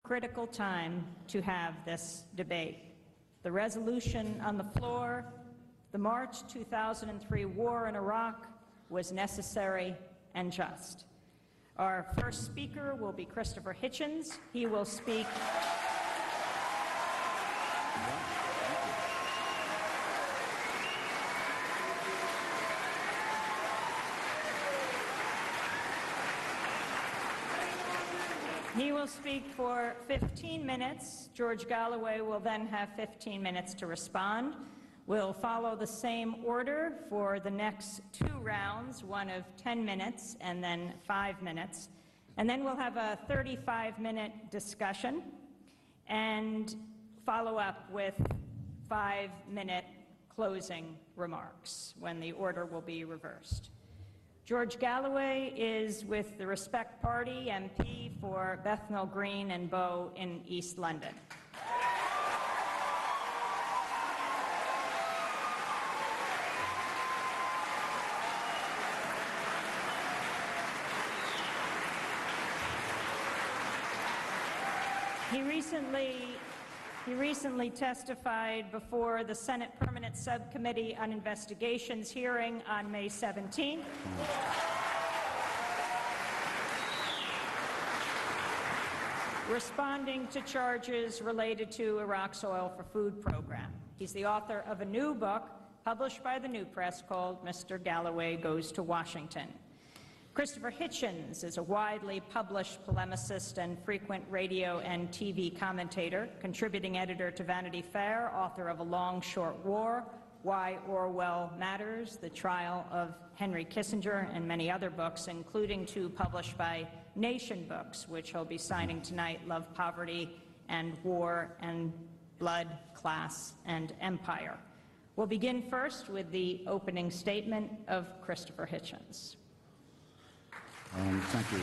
Critical time to have this debate. The resolution on the floor, the March 2003 war in Iraq, was necessary and just. Our first speaker will be Christopher Hitchens. He will speak. He will speak for 15 minutes. George Galloway will then have 15 minutes to respond. We'll follow the same order for the next two rounds, one of 10 minutes and then 5 minutes. And then we'll have a 35-minute discussion and follow up with 5-minute closing remarks when the order will be reversed. George Galloway is with the Respect Party, MP for Bethnal Green and Bow in East London. He recently testified before the Senate Permanent Subcommittee on Investigations hearing on May 17th. Responding to charges related to Iraq's Oil for Food program. He's the author of a new book published by the New Press called Mr. Galloway Goes to Washington. Christopher Hitchens is a widely published polemicist and frequent radio and TV commentator, contributing editor to Vanity Fair, author of A Long Short War, Why Orwell Matters, The Trial of Henry Kissinger, and many other books, including two published by Nation Books, which he'll be signing tonight, Love, Poverty, and War and Blood, Class, and Empire. We'll begin first with the opening statement of Christopher Hitchens. Thank you.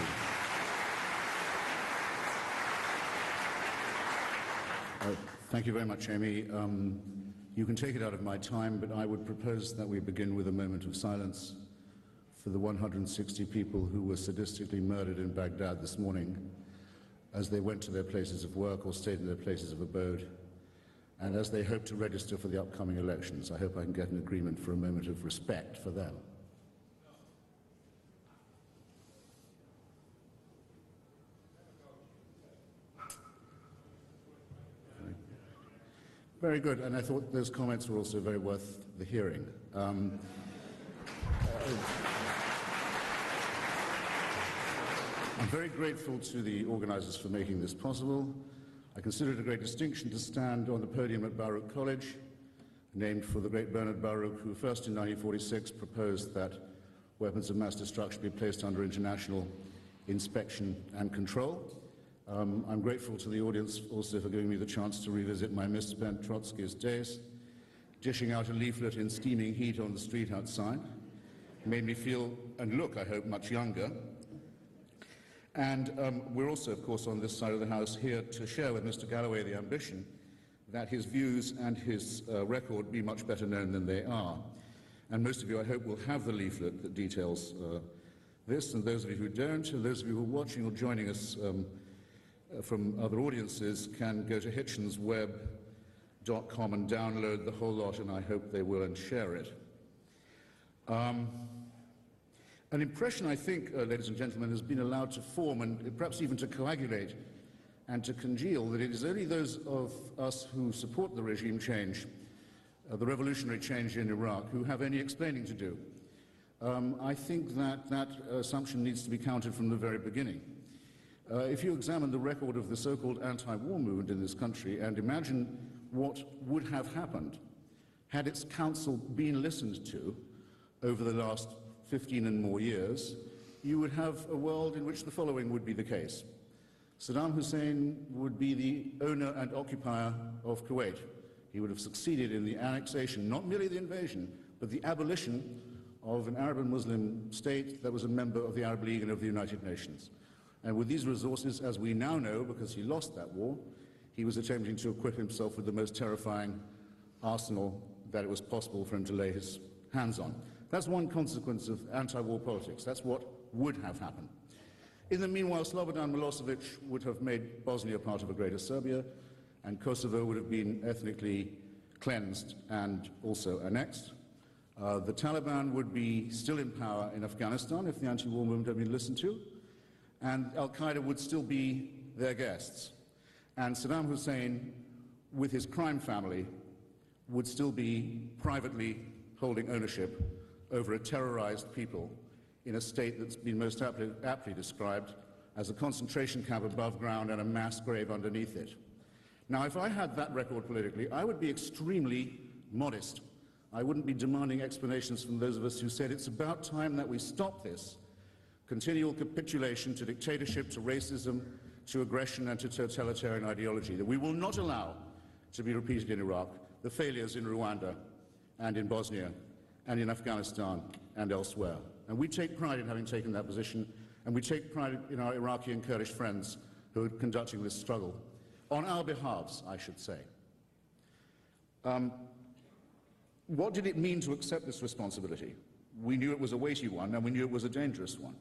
Thank you very much, Amy. You can take it out of my time, but I would propose that we begin with a moment of silence for the 160 people who were sadistically murdered in Baghdad this morning as they went to their places of work or stayed in their places of abode, and as they hope to register for the upcoming elections. I hope I can get an agreement for a moment of respect for them. Very good, and I thought those comments were also very worth the hearing. I'm very grateful to the organizers for making this possible. I consider it a great distinction to stand on the podium at Baruch College, named for the great Bernard Baruch, who first in 1946 proposed that weapons of mass destruction be placed under international inspection and control. I'm grateful to the audience also for giving me the chance to revisit my misspent Trotskyist days. Dishing out a leaflet in steaming heat on the street outside made me feel and look, I hope, much younger. And we're also, of course, on this side of the House here to share with Mr. Galloway the ambition that his views and his record be much better known than they are. And most of you, I hope, will have the leaflet that details this, and those of you who don't, and those of you who are watching or joining us from other audiences can go to hitchensweb.com and download the whole lot, and I hope they will, and share it. An impression, I think, ladies and gentlemen, has been allowed to form and perhaps even to coagulate and to congeal that it is only those of us who support the regime change, the revolutionary change in Iraq, who have any explaining to do. I think that that assumption needs to be counted from the very beginning. If you examine the record of the so-called anti-war movement in this country and imagine what would have happened had its counsel been listened to over the last 15 and more years, you would have a world in which the following would be the case. Saddam Hussein would be the owner and occupier of Kuwait. He would have succeeded in the annexation, not merely the invasion, but the abolition of an Arab and Muslim state that was a member of the Arab League and of the United Nations. And with these resources, as we now know, because he lost that war, he was attempting to equip himself with the most terrifying arsenal that it was possible for him to lay his hands on. That's one consequence of anti-war politics. That's what would have happened. In the meanwhile, Slobodan Milosevic would have made Bosnia part of a greater Serbia, and Kosovo would have been ethnically cleansed and also annexed. The Taliban would be still in power in Afghanistan if the anti-war movement had been listened to, and Al-Qaeda would still be their guests. And Saddam Hussein, with his crime family, would still be privately holding ownership over a terrorized people in a state that's been most aptly described as a concentration camp above ground and a mass grave underneath it. Now, if I had that record politically, I would be extremely modest. I wouldn't be demanding explanations from those of us who said it's about time that we stop this continual capitulation to dictatorship, to racism, to aggression and to totalitarian ideology, that we will not allow to be repeated in Iraq, the failures in Rwanda and in Bosnia and in Afghanistan and elsewhere. And we take pride in having taken that position, and we take pride in our Iraqi and Kurdish friends who are conducting this struggle, on our behalves, I should say. What did it mean to accept this responsibility? We knew it was a weighty one, and we knew it was a dangerous one.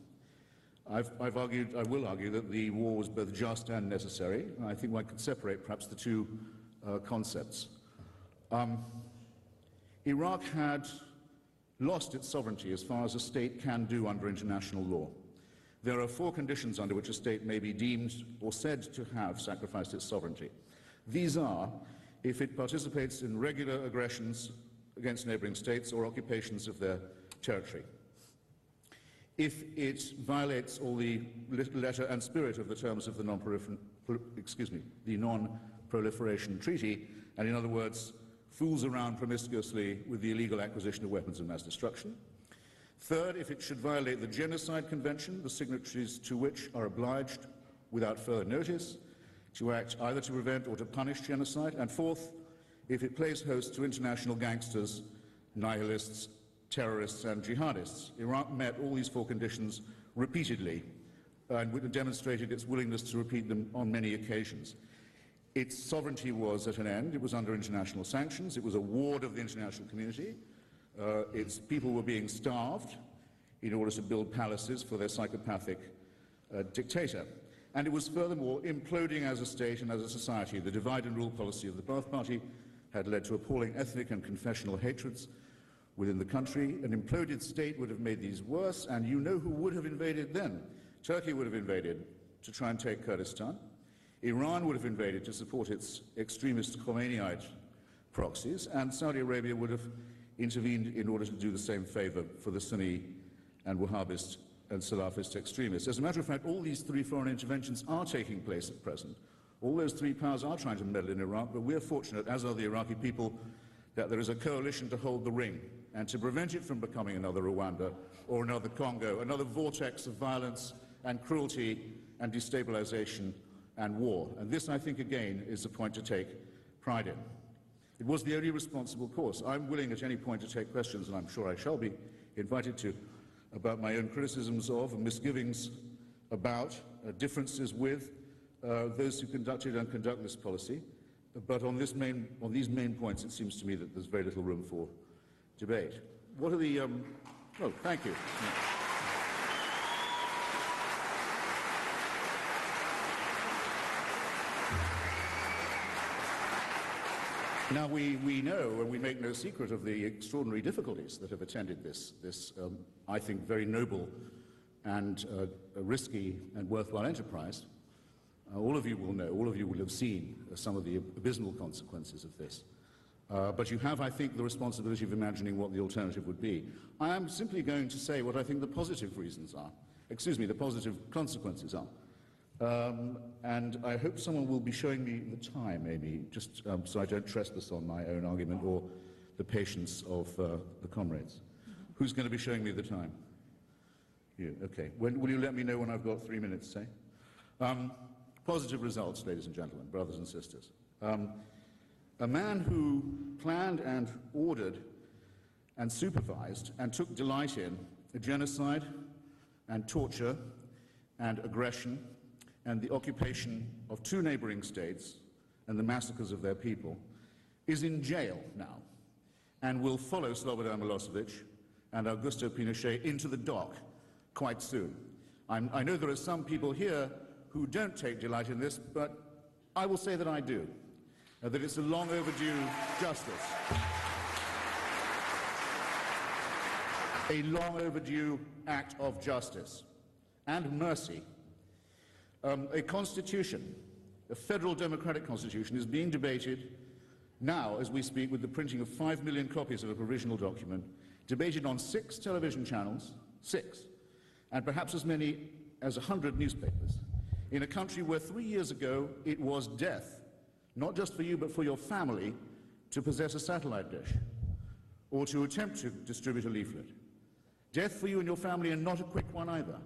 I will argue that the war was both just and necessary, and I think one could separate perhaps the two concepts. Iraq had lost its sovereignty as far as a state can do under international law. There are 4 conditions under which a state may be deemed or said to have sacrificed its sovereignty. These are if it participates in regular aggressions against neighboring states or occupations of their territory, if it violates all the letter and spirit of the terms of the Non-Proliferation Treaty, and in other words, fools around promiscuously with the illegal acquisition of weapons of mass destruction. Third, if it should violate the Genocide Convention, the signatories to which are obliged, without further notice, to act either to prevent or to punish genocide. And fourth, if it plays host to international gangsters, nihilists, terrorists and jihadists. Iraq met all these 4 conditions repeatedly and demonstrated its willingness to repeat them on many occasions. Its sovereignty was at an end. It was under international sanctions. It was a ward of the international community. Its people were being starved in order to build palaces for their psychopathic dictator. And it was furthermore imploding as a state and as a society. The divide and rule policy of the Ba'ath Party had led to appalling ethnic and confessional hatreds within the country. An imploded state would have made these worse, and you know who would have invaded then. Turkey would have invaded to try and take Kurdistan. Iran would have invaded to support its extremist Khomeiniite proxies, and Saudi Arabia would have intervened in order to do the same favor for the Sunni and Wahhabist and Salafist extremists. As a matter of fact, all these 3 foreign interventions are taking place at present. All those 3 powers are trying to meddle in Iraq, but we're fortunate, as are the Iraqi people, that there is a coalition to hold the ring and to prevent it from becoming another Rwanda or another Congo, another vortex of violence and cruelty and destabilization and war. And this, I think, again, is a point to take pride in. It was the only responsible course. I'm willing at any point to take questions, and I'm sure I shall be invited to, about my own criticisms of and misgivings about differences with those who conducted and conduct this policy. But on these main points, it seems to me that there's very little room for debate. What are the... Oh, thank you. Now, we know, and we make no secret of the extraordinary difficulties that have attended this I think, very noble and risky and worthwhile enterprise. All of you will know, all of you will have seen some of the abysmal consequences of this. But you have, I think, the responsibility of imagining what the alternative would be. I am simply going to say what I think the positive reasons are. The positive consequences are. And I hope someone will be showing me the time, Amy, just so I don't trespass on my own argument or the patience of the comrades. Who's going to be showing me the time? You, okay. Will you let me know when I've got 3 minutes, say? Positive results, ladies and gentlemen, brothers and sisters. A man who planned and ordered and supervised and took delight in a genocide and torture and aggression and the occupation of 2 neighboring states and the massacres of their people is in jail now and will follow Slobodan Milosevic and Augusto Pinochet into the dock quite soon. I know there are some people here who don't take delight in this, but I will say that I do, that it's a long overdue justice, a long overdue act of justice and mercy. A constitution, a federal democratic constitution, is being debated now as we speak with the printing of 5 million copies of a provisional document, debated on 6 television channels, 6, and perhaps as many as 100 newspapers, in a country where 3 years ago it was death, not just for you but for your family, to possess a satellite dish or to attempt to distribute a leaflet. Death for you and your family, and not a quick one either.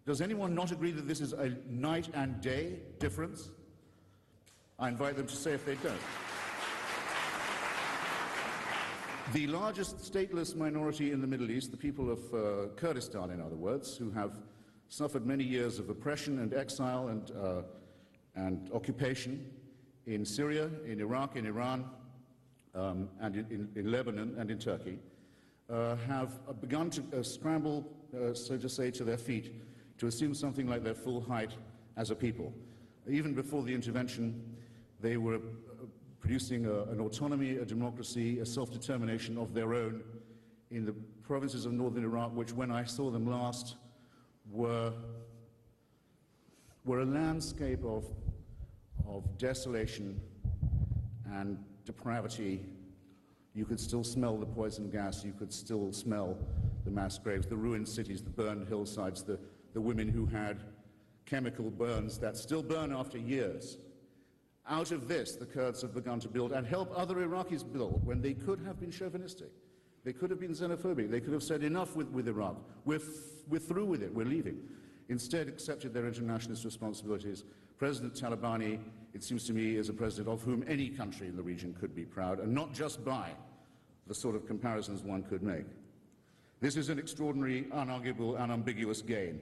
Does anyone not agree that this is a night and day difference? I invite them to say if they don't. The largest stateless minority in the Middle East, the people of Kurdistan, in other words, who have suffered many years of oppression and exile and occupation in Syria, in Iraq, in Iran, and in Lebanon and in Turkey, have begun to scramble, so to say, to their feet to assume something like their full height as a people. Even before the intervention, they were producing an autonomy, a democracy, a self-determination of their own in the provinces of northern Iraq, which, when I saw them last, were a landscape of desolation and depravity. You could still smell the poison gas, you could still smell the mass graves, the ruined cities, the burned hillsides, the women who had chemical burns that still burn after years. Out of this, the Kurds have begun to build and help other Iraqis build when they could have been chauvinistic. They could have been xenophobic. They could have said, enough with Iraq. We're through with it. We're leaving. Instead, accepted their internationalist responsibilities. President Talabani, it seems to me, is a president of whom any country in the region could be proud, and not just by the sort of comparisons one could make. This is an extraordinary, unarguable, unambiguous gain.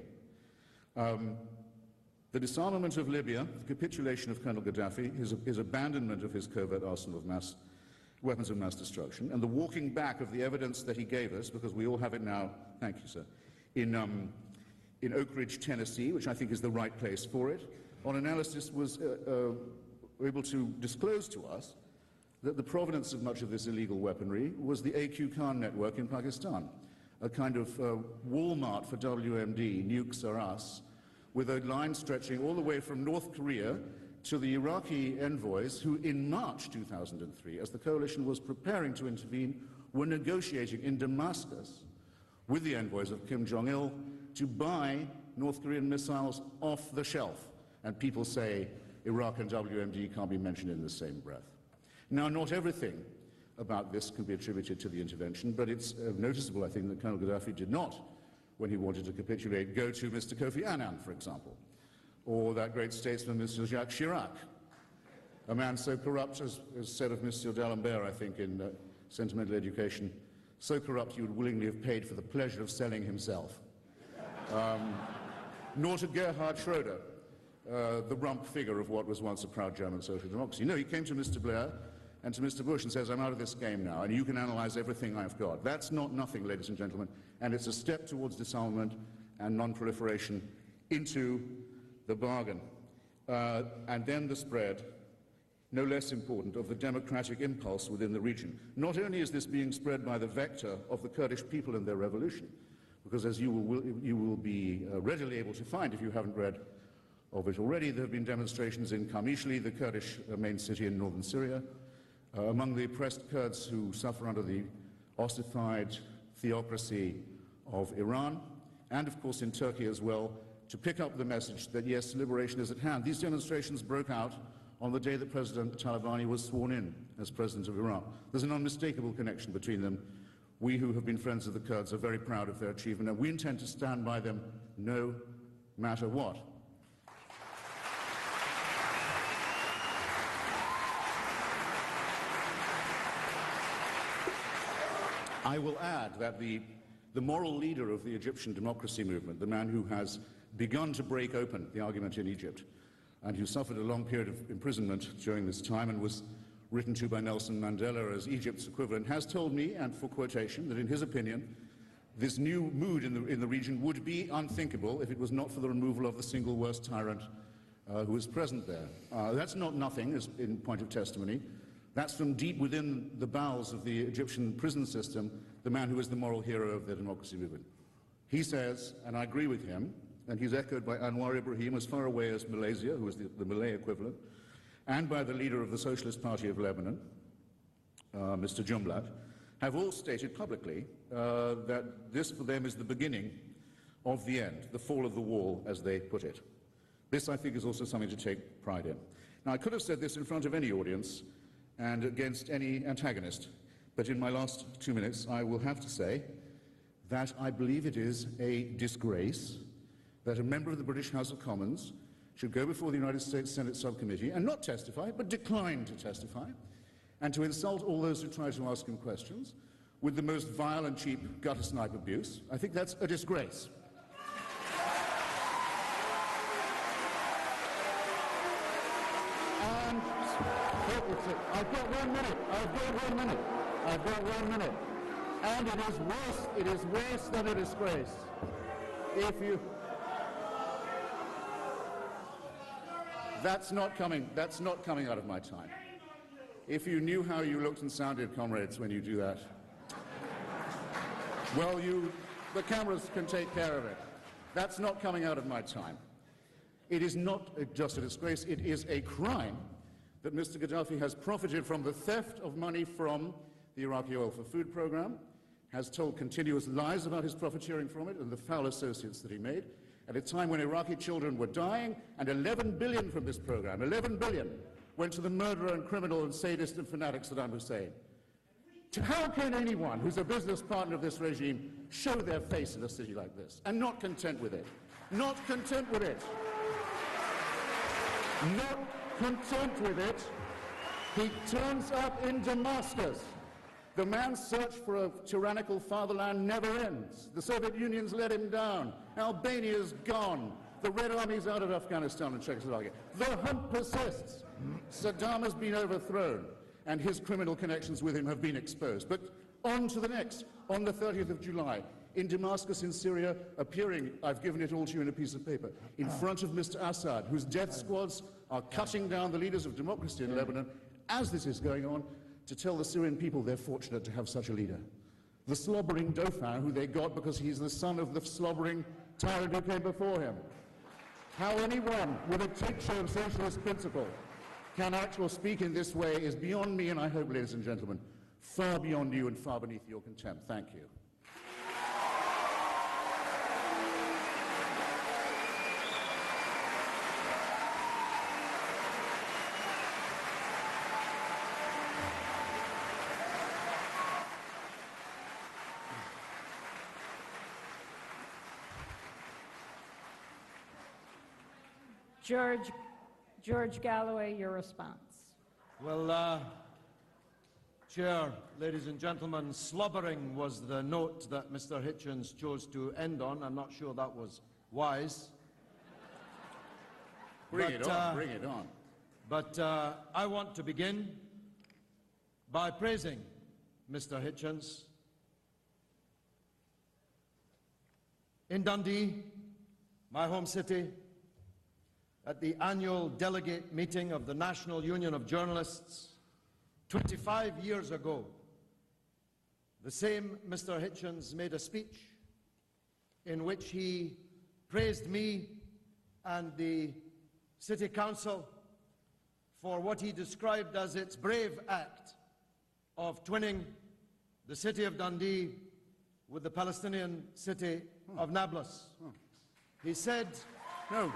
The disarmament of Libya, the capitulation of Colonel Gaddafi, his abandonment of his covert arsenal of weapons of mass destruction, and the walking back of the evidence that he gave us, because we all have it now, thank you, sir, in Oak Ridge, Tennessee, which I think is the right place for it, on analysis was able to disclose to us that the provenance of much of this illegal weaponry was the AQ Khan network in Pakistan, a kind of Walmart for WMD, nukes are us, with a line stretching all the way from North Korea to the Iraqi envoys who, in March 2003, as the coalition was preparing to intervene, were negotiating in Damascus with the envoys of Kim Jong-il to buy North Korean missiles off the shelf. And people say Iraq and WMD can't be mentioned in the same breath. Now, not everything about this can be attributed to the intervention, but it's noticeable, I think, that Colonel Gaddafi did not, when he wanted to capitulate, go to Mr. Kofi Annan, for example, or that great statesman, Mr. Jacques Chirac, a man so corrupt, as said of Monsieur d'Alembert, I think, in Sentimental Education, so corrupt he would willingly have paid for the pleasure of selling himself. Nor to Gerhard Schroeder, the rump figure of what was once a proud German social democracy. No, he came to Mr. Blair and to Mr. Bush and says, I'm out of this game now, and you can analyze everything I've got. That's not nothing, ladies and gentlemen, and it's a step towards disarmament and non-proliferation into the bargain. And then the spread, no less important, of the democratic impulse within the region. Not only is this being spread by the vector of the Kurdish people and their revolution, because as you will be readily able to find if you haven't read of it already, there have been demonstrations in Kamishli, the Kurdish main city in northern Syria, among the oppressed Kurds who suffer under the ossified theocracy of Iran, and of course in Turkey as well, to pick up the message that yes, liberation is at hand. These demonstrations broke out on the day that President Talabani was sworn in as president of Iraq. There's an unmistakable connection between them. We who have been friends of the Kurds are very proud of their achievement, and we intend to stand by them no matter what. I will add that the moral leader of the Egyptian democracy movement, the man who has begun to break open the argument in Egypt, and who suffered a long period of imprisonment during this time and was written to by Nelson Mandela as Egypt's equivalent, has told me, and for quotation, that in his opinion, this new mood in the region would be unthinkable if it was not for the removal of the single worst tyrant who is present there. That's not nothing, as in point of testimony. That's from deep within the bowels of the Egyptian prison system, the man who is the moral hero of the democracy movement. He says, and I agree with him, and he's echoed by Anwar Ibrahim as far away as Malaysia, who is the Malay equivalent, and by the leader of the Socialist Party of Lebanon, Mr. Jumblat, have all stated publicly that this for them is the beginning of the end, the fall of the wall, as they put it. This, I think, is also something to take pride in. Now, I could have said this in front of any audience and against any antagonist, but in my last 2 minutes, I will have to say that I believe it is a disgrace that a member of the British House of Commons should go before the United States Senate subcommittee and not testify, but decline to testify, and to insult all those who try to ask him questions with the most vile and cheap gutter-snipe abuse. I think that's a disgrace. And I've got 1 minute. I've got 1 minute. And it is worse than a disgrace. That's not coming out of my time. If you knew how you looked and sounded, comrades, when you do that, well, the cameras can take care of it. That's not coming out of my time. It is not just a disgrace, it is a crime that Mr. Gaddafi has profited from the theft of money from the Iraqi oil for food program, has told continuous lies about his profiteering from it and the foul associates that he made, at a time when Iraqi children were dying, and 11 billion from this program, 11 billion, went to the murderer and criminal and sadist and fanatic Saddam Hussein. How can anyone who's a business partner of this regime show their face in a city like this, and not content with it? Not content with it. Not content with it, he turns up in Damascus. The man's search for a tyrannical fatherland never ends. The Soviet Union's let him down. Albania's gone. The Red Army's out of Afghanistan and Czechoslovakia. The hunt persists. Saddam has been overthrown, and his criminal connections with him have been exposed. But on to the next. On the 30th of July, in Damascus in Syria, appearing, I've given it all to you in a piece of paper, in front of Mr. Assad, whose death squads are cutting down the leaders of democracy in Lebanon, as this is going on, to tell the Syrian people they're fortunate to have such a leader. The slobbering Dauphin, who they got because he's the son of the slobbering tyrant who came before him. How anyone with a tincture of socialist principle can act or speak in this way is beyond me, and I hope, ladies and gentlemen, far beyond you and far beneath your contempt. Thank you. George Galloway, your response. Well, Chair, ladies and gentlemen, slobbering was the note that Mr. Hitchens chose to end on. I'm not sure that was wise. Bring it on. But I want to begin by praising Mr. Hitchens. In Dundee, my home city, at the annual delegate meeting of the National Union of Journalists 25 years ago, the same Mr. Hitchens made a speech in which he praised me and the City Council for what he described as its brave act of twinning the city of Dundee with the Palestinian city of Nablus. He said... No.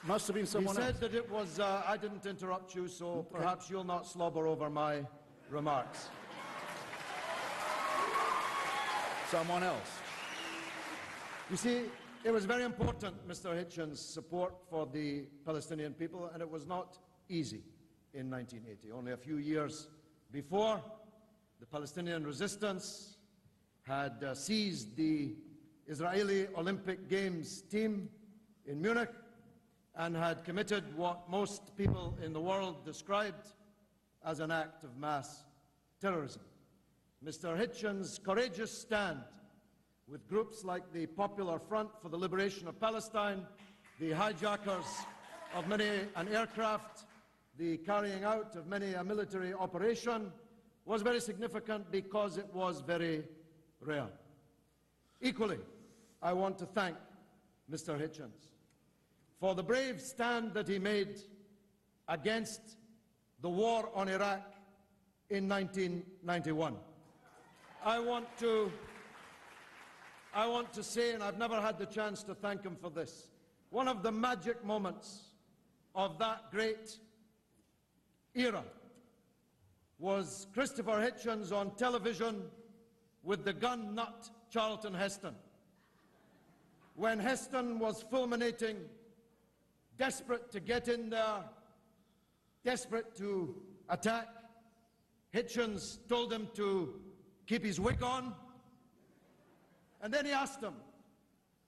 Must have been someone else. He said that it was, I didn't interrupt you, so perhaps you'll not slobber over my remarks. Someone else. You see, it was very important, Mr. Hitchens' support for the Palestinian people, and it was not easy in 1980. Only a few years before, the Palestinian resistance had seized the Israeli Olympic Games team in Munich and had committed what most people in the world described as an act of mass terrorism. Mr. Hitchens' courageous stand with groups like the Popular Front for the Liberation of Palestine, the hijackers of many an aircraft, the carrying out of many a military operation, was very significant because it was very rare. Equally, I want to thank Mr. Hitchens for the brave stand that he made against the war on Iraq in 1991. I want to say, and I've never had the chance to thank him for this, one of the magic moments of that great era was Christopher Hitchens on television with the gun nut Charlton Heston. When Heston was fulminating, desperate to get in there, desperate to attack, Hitchens told him to keep his wig on, and then he asked him,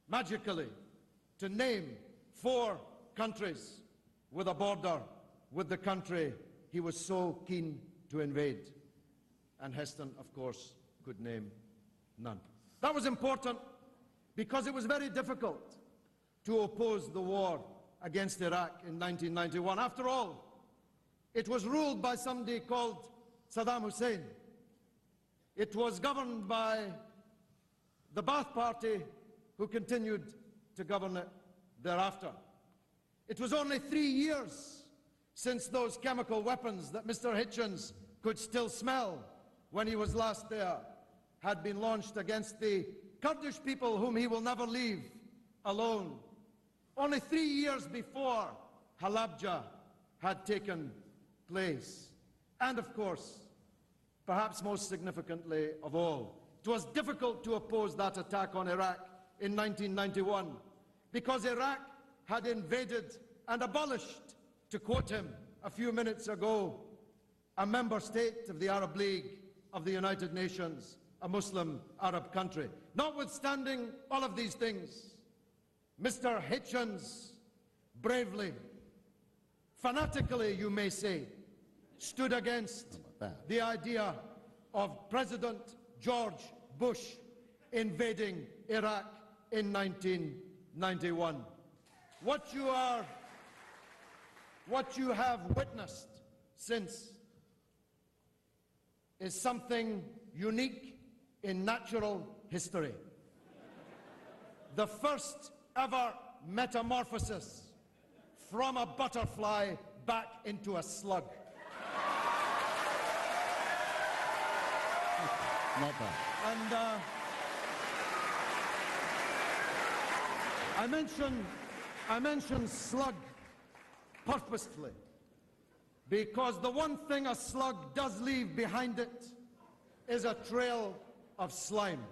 magically, to name 4 countries with a border with the country he was so keen to invade. And Heston, of course, could name none. That was important because it was very difficult to oppose the war against Iraq in 1991. After all, it was ruled by somebody called Saddam Hussein. It was governed by the Ba'ath Party, who continued to govern it thereafter. It was only 3 years since those chemical weapons that Mr. Hitchens could still smell when he was last there had been launched against the Kurdish people whom he will never leave alone. Only 3 years before Halabja had taken place. And of course, perhaps most significantly of all, it was difficult to oppose that attack on Iraq in 1991 because Iraq had invaded and abolished, to quote him a few minutes ago, a member state of the Arab League of the United Nations, a Muslim Arab country. Notwithstanding all of these things, Mr. Hitchens bravely, fanatically you may say, stood against the idea of President George Bush invading Iraq in 1991. What you have witnessed since is something unique in natural history. The first ever metamorphosis from a butterfly back into a slug. Not bad. And I mention slug purposefully because the one thing a slug does leave behind it is a trail of slime.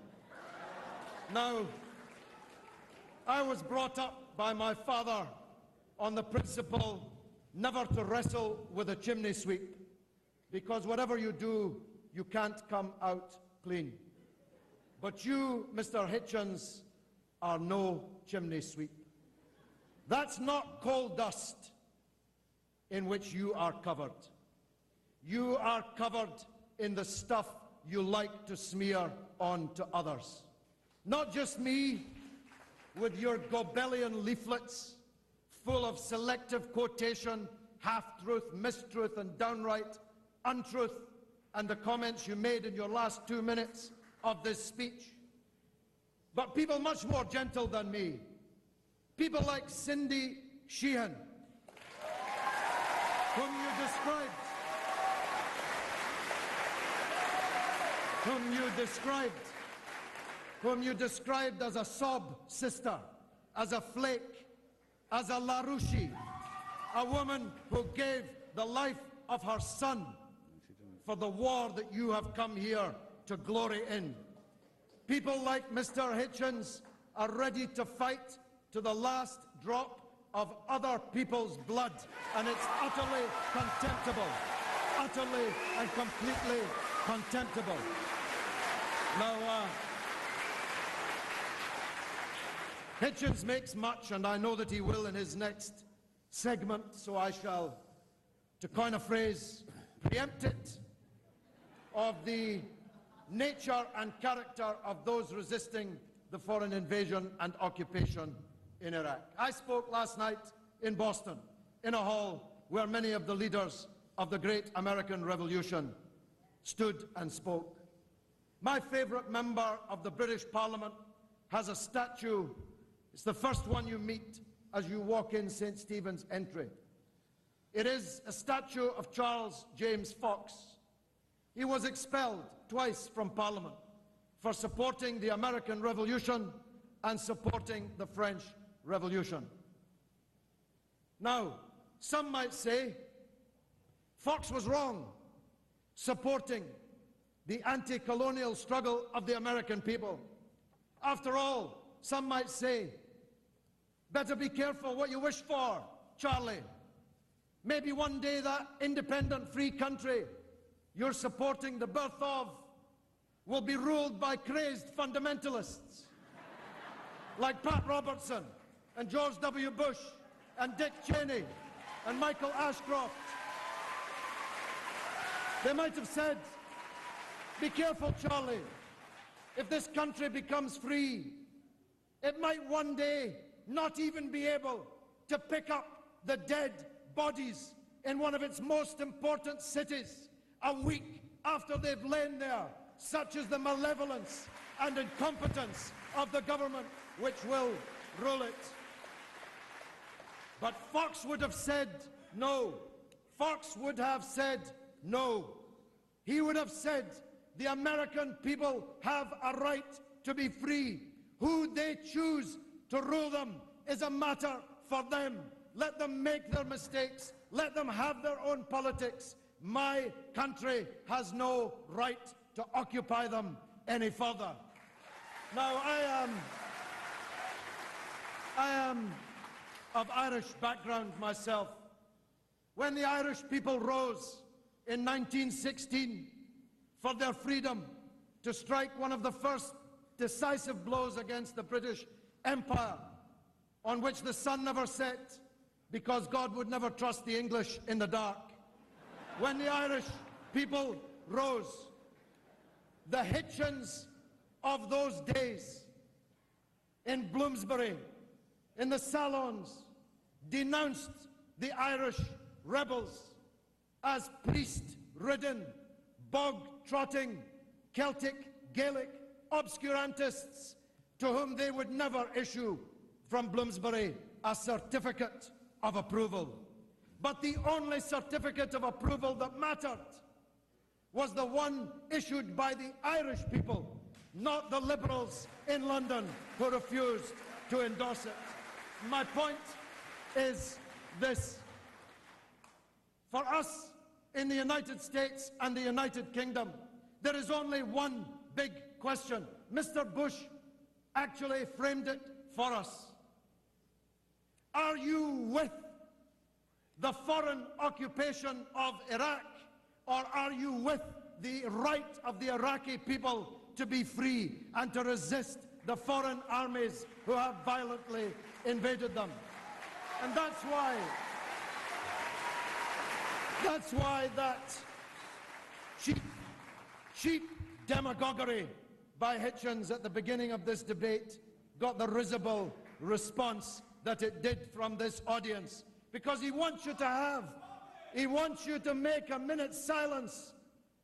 Now, I was brought up by my father on the principle never to wrestle with a chimney sweep, because whatever you do, you can't come out clean. But you, Mr. Hitchens, are no chimney sweep. That's not coal dust in which you are covered. You are covered in the stuff you like to smear on to others. Not just me, with your Goebbelian leaflets full of selective quotation, half-truth, mistruth, and downright untruth, and the comments you made in your last 2 minutes of this speech. But people much more gentle than me, people like Cindy Sheehan, whom you described as a sob sister, as a flake, as a LaRouche, a woman who gave the life of her son for the war that you have come here to glory in. People like Mr. Hitchens are ready to fight to the last drop of other people's blood, and it's utterly contemptible, utterly and completely contemptible. Now, Hitchens makes much, and I know that he will in his next segment, so I shall, to coin a phrase, preempt it, of the nature and character of those resisting the foreign invasion and occupation in Iraq. I spoke last night in Boston, in a hall where many of the leaders of the great American Revolution stood and spoke. My favorite member of the British Parliament has a statue. It's the first one you meet as you walk in St. Stephen's entry. It is a statue of Charles James Fox. He was expelled twice from Parliament for supporting the American Revolution and supporting the French Revolution. Now, some might say Fox was wrong supporting the anti-colonial struggle of the American people. After all, some might say, better be careful what you wish for, Charlie. Maybe one day that independent free country you're supporting the birth of will be ruled by crazed fundamentalists like Pat Robertson and George W. Bush and Dick Cheney and Michael Ashcroft. They might have said, be careful, Charlie. If this country becomes free, it might one day not even be able to pick up the dead bodies in one of its most important cities a week after they've lain there, such is the malevolence and incompetence of the government which will rule it. But Fox would have said no. Fox would have said no. He would have said the American people have a right to be free. Who they choose to rule them is a matter for them. Let them make their mistakes. Let them have their own politics. My country has no right to occupy them any further. Now, I am of Irish background myself. When the Irish people rose in 1916 for their freedom to strike one of the first decisive blows against the British Empire, on which the sun never set, because God would never trust the English in the dark. When the Irish people rose, the Hitchens of those days in Bloomsbury, in the salons, denounced the Irish rebels as priest-ridden, bog-trotting, Celtic, Gaelic obscurantists to whom they would never issue from Bloomsbury a certificate of approval. But the only certificate of approval that mattered was the one issued by the Irish people, not the liberals in London who refused to endorse it. My point is this. For us in the United States and the United Kingdom, there is only one big question. Mr. Bush actually framed it for us. Are you with the foreign occupation of Iraq, or are you with the right of the Iraqi people to be free and to resist the foreign armies who have violently invaded them? And that's why that cheap demagoguery by Hitchens at the beginning of this debate got the risible response that it did from this audience. Because he wants you to make a minute's silence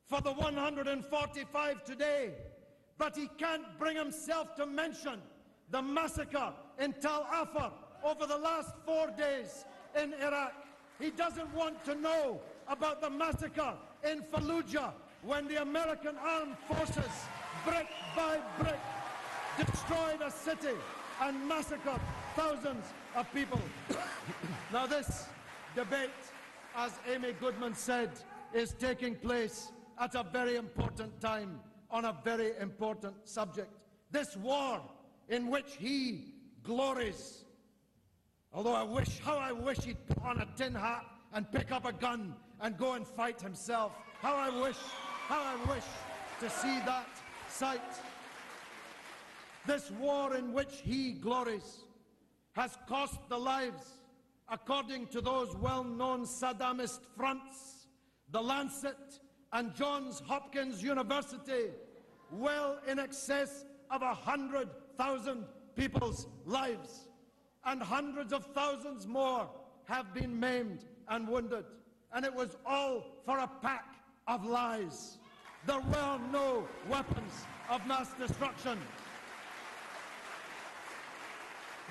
for the 145 today, but he can't bring himself to mention the massacre in Tal Afar over the last 4 days in Iraq. He doesn't want to know about the massacre in Fallujah when the American armed forces, brick by brick, destroyed a city and massacred thousands of people. Now this debate, as Amy Goodman said, is taking place at a very important time on a very important subject. This war in which he glories. Although how I wish he'd put on a tin hat and pick up a gun and go and fight himself. How I wish to see that sight. This war in which he glories has cost the lives, according to those well-known Saddamist fronts, the Lancet and Johns Hopkins University, well in excess of 100,000 people's lives, and hundreds of thousands more have been maimed and wounded. And it was all for a pack of lies. There were no weapons of mass destruction.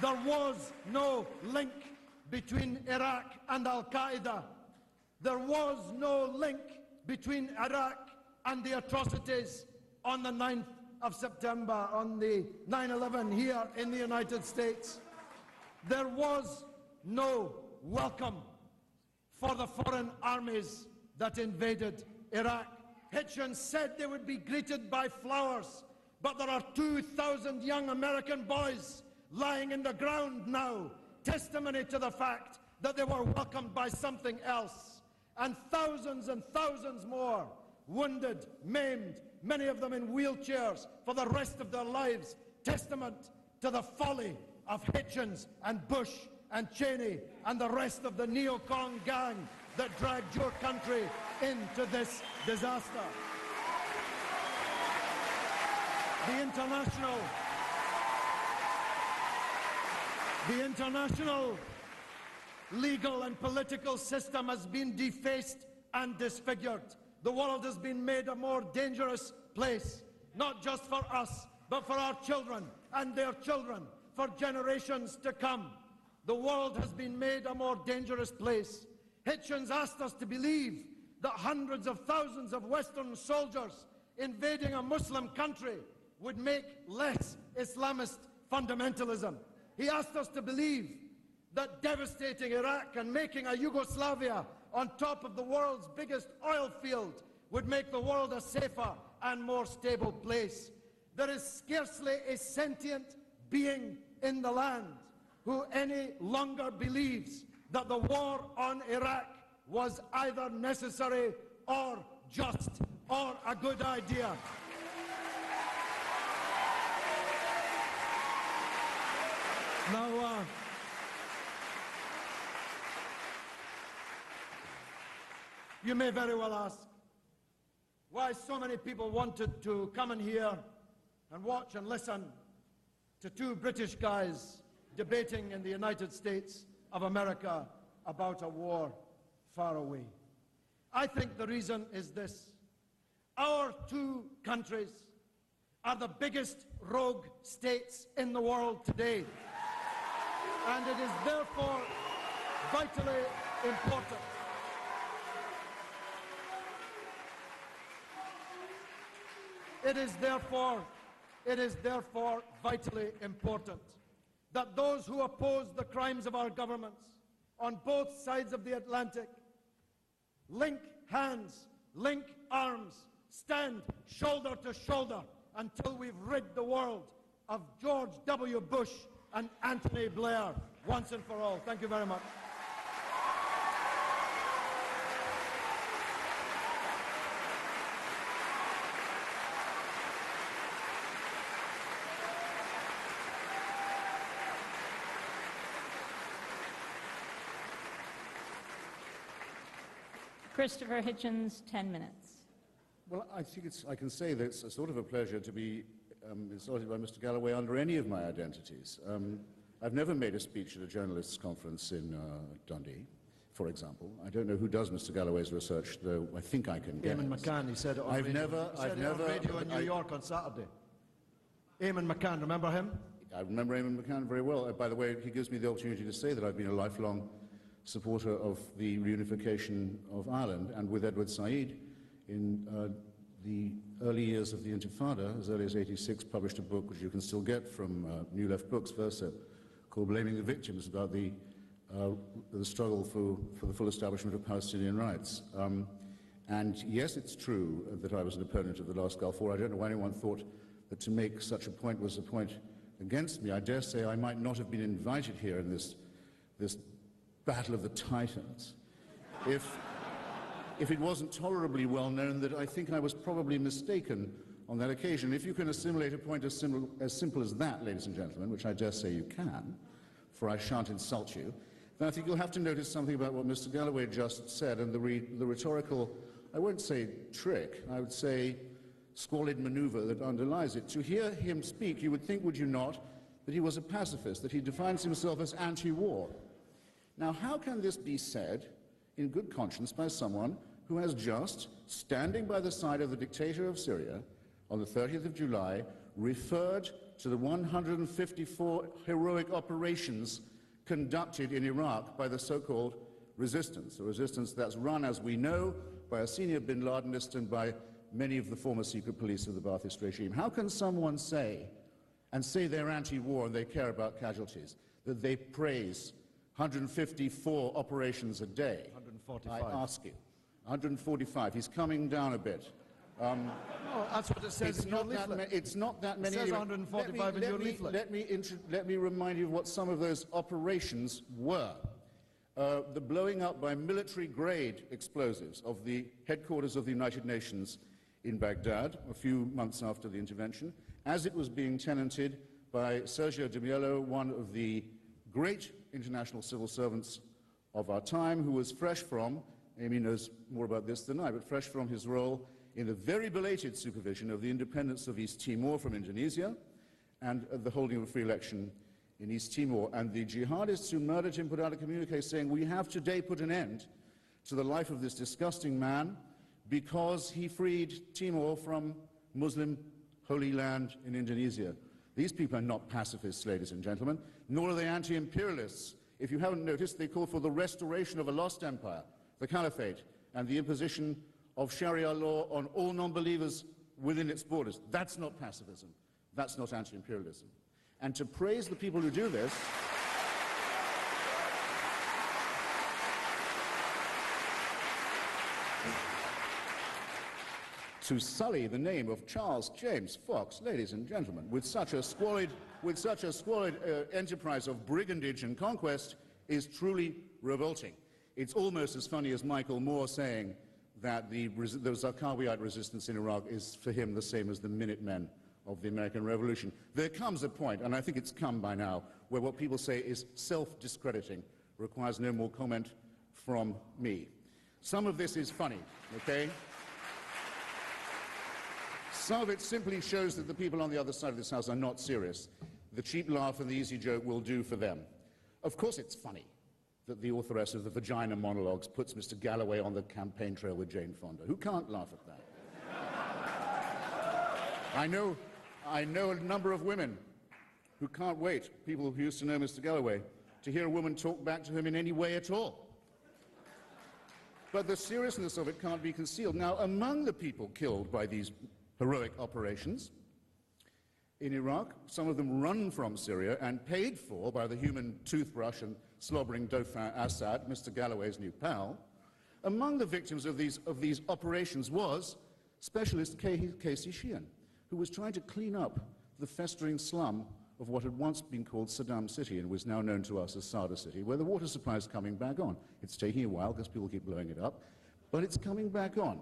There was no link between Iraq and Al-Qaeda. There was no link between Iraq and the atrocities on the 9th of September, on the 9/11 here in the United States. There was no welcome for the foreign armies that invaded Iraq. Hitchens said they would be greeted by flowers, but there are 2,000 young American boys lying in the ground now, testimony to the fact that they were welcomed by something else. And thousands more wounded, maimed, many of them in wheelchairs for the rest of their lives, testament to the folly of Hitchens and Bush and Cheney and the rest of the neocon gang that dragged your country into this disaster. The international legal and political system has been defaced and disfigured. The world has been made a more dangerous place, not just for us, but for our children and their children, for generations to come. The world has been made a more dangerous place. Hitchens asked us to believe that hundreds of thousands of Western soldiers invading a Muslim country would make less Islamist fundamentalism. He asked us to believe that devastating Iraq and making a Yugoslavia on top of the world's biggest oil field would make the world a safer and more stable place. There is scarcely a sentient being in the land who any longer believes that the war on Iraq was either necessary or just or a good idea. Now, you may very well ask why so many people wanted to come in here and watch and listen to two British guys debating in the United States of America about a war far away. I think the reason is this. Our two countries are the biggest rogue states in the world today. And it is therefore vitally important It is therefore vitally important that those who oppose the crimes of our governments on both sides of the Atlantic link hands, link arms, stand shoulder to shoulder until we've rid the world of George W. Bush and Anthony Blair once and for all. Thank you very much. Christopher Hitchens, 10 minutes. Well, I think I can say that it's a sort of a pleasure to be insulted by Mr. Galloway under any of my identities. I've never made a speech at a journalists' conference in Dundee, for example. I don't know who does Mr. Galloway's research, though I think I can guess. Eamon McCann, he said it on radio in New York on Saturday. Eamon McCann, remember him? I remember Eamon McCann very well. By the way, he gives me the opportunity to say that I've been a lifelong supporter of the reunification of Ireland, and with Edward Said in the early years of the Intifada, as early as '86, published a book which you can still get from New Left Books, Verso, called Blaming the Victims, about the struggle for the full establishment of Palestinian rights. And yes, it's true that I was an opponent of the last Gulf War. I don't know why anyone thought that to make such a point was a point against me. I dare say I might not have been invited here in this Battle of the Titans if it wasn't tolerably well known that I think I was probably mistaken on that occasion. If you can assimilate a point as simple as that, ladies and gentlemen, which I dare say you can, for I shan't insult you, then I think you'll have to notice something about what Mr. Galloway just said and the rhetorical, I won't say trick, I would say squalid maneuver that underlies it. To hear him speak, you would think, would you not, that he was a pacifist, that he defines himself as anti-war. Now, how can this be said in good conscience by someone who has just, standing by the side of the dictator of Syria on the 30th of July, referred to the 154 heroic operations conducted in Iraq by the so-called resistance, a resistance that's run, as we know, by a senior bin Ladenist and by many of the former secret police of the Ba'athist regime? How can someone say they're anti-war and they care about casualties, that they praise 154 operations a day? 145. I ask you. 145. He's coming down a bit. No, that's what it says in your leaflet. It's not that many. It says 145 in your leaflet. Let me remind you of what some of those operations were. The blowing up by military-grade explosives of the headquarters of the United Nations in Baghdad a few months after the intervention, as it was being tenanted by Sergio de Mello, one of the great international civil servants of our time, who was fresh from, Amy knows more about this than I, but fresh from his role in the very belated supervision of the independence of East Timor from Indonesia and the holding of a free election in East Timor. And the jihadists who murdered him put out a communique saying, we have today put an end to the life of this disgusting man because he freed Timor from Muslim Holy Land in Indonesia. These people are not pacifists, ladies and gentlemen, nor are they anti-imperialists. If you haven't noticed, they call for the restoration of a lost empire, the caliphate, and the imposition of Sharia law on all non-believers within its borders. That's not pacifism. That's not anti-imperialism. And to praise the people who do this, to sully the name of Charles James Fox, ladies and gentlemen, with such a squalid enterprise of brigandage and conquest is truly revolting. It's almost as funny as Michael Moore saying that the Zarqawiyite resistance in Iraq is for him the same as the Minutemen of the American Revolution. There comes a point, and I think it's come by now, where what people say is self-discrediting, requires no more comment from me. Some of this is funny, okay? Some of it simply shows that the people on the other side of this House are not serious. The cheap laugh and the easy joke will do for them. Of course it's funny that the authoress of the Vagina Monologues puts Mr. Galloway on the campaign trail with Jane Fonda. Who can't laugh at that? I know a number of women who can't wait, people who used to know Mr. Galloway, to hear a woman talk back to him in any way at all. But the seriousness of it can't be concealed. Now, among the people killed by these heroic operations in Iraq, some of them run from Syria and paid for by the human toothbrush and slobbering Dauphin Assad, Mr. Galloway's new pal. Among the victims of these operations was specialist Casey Sheehan, who was trying to clean up the festering slum of what had once been called Saddam City and was now known to us as Sada City, where the water supply is coming back on. It's taking a while because people keep blowing it up, but it's coming back on.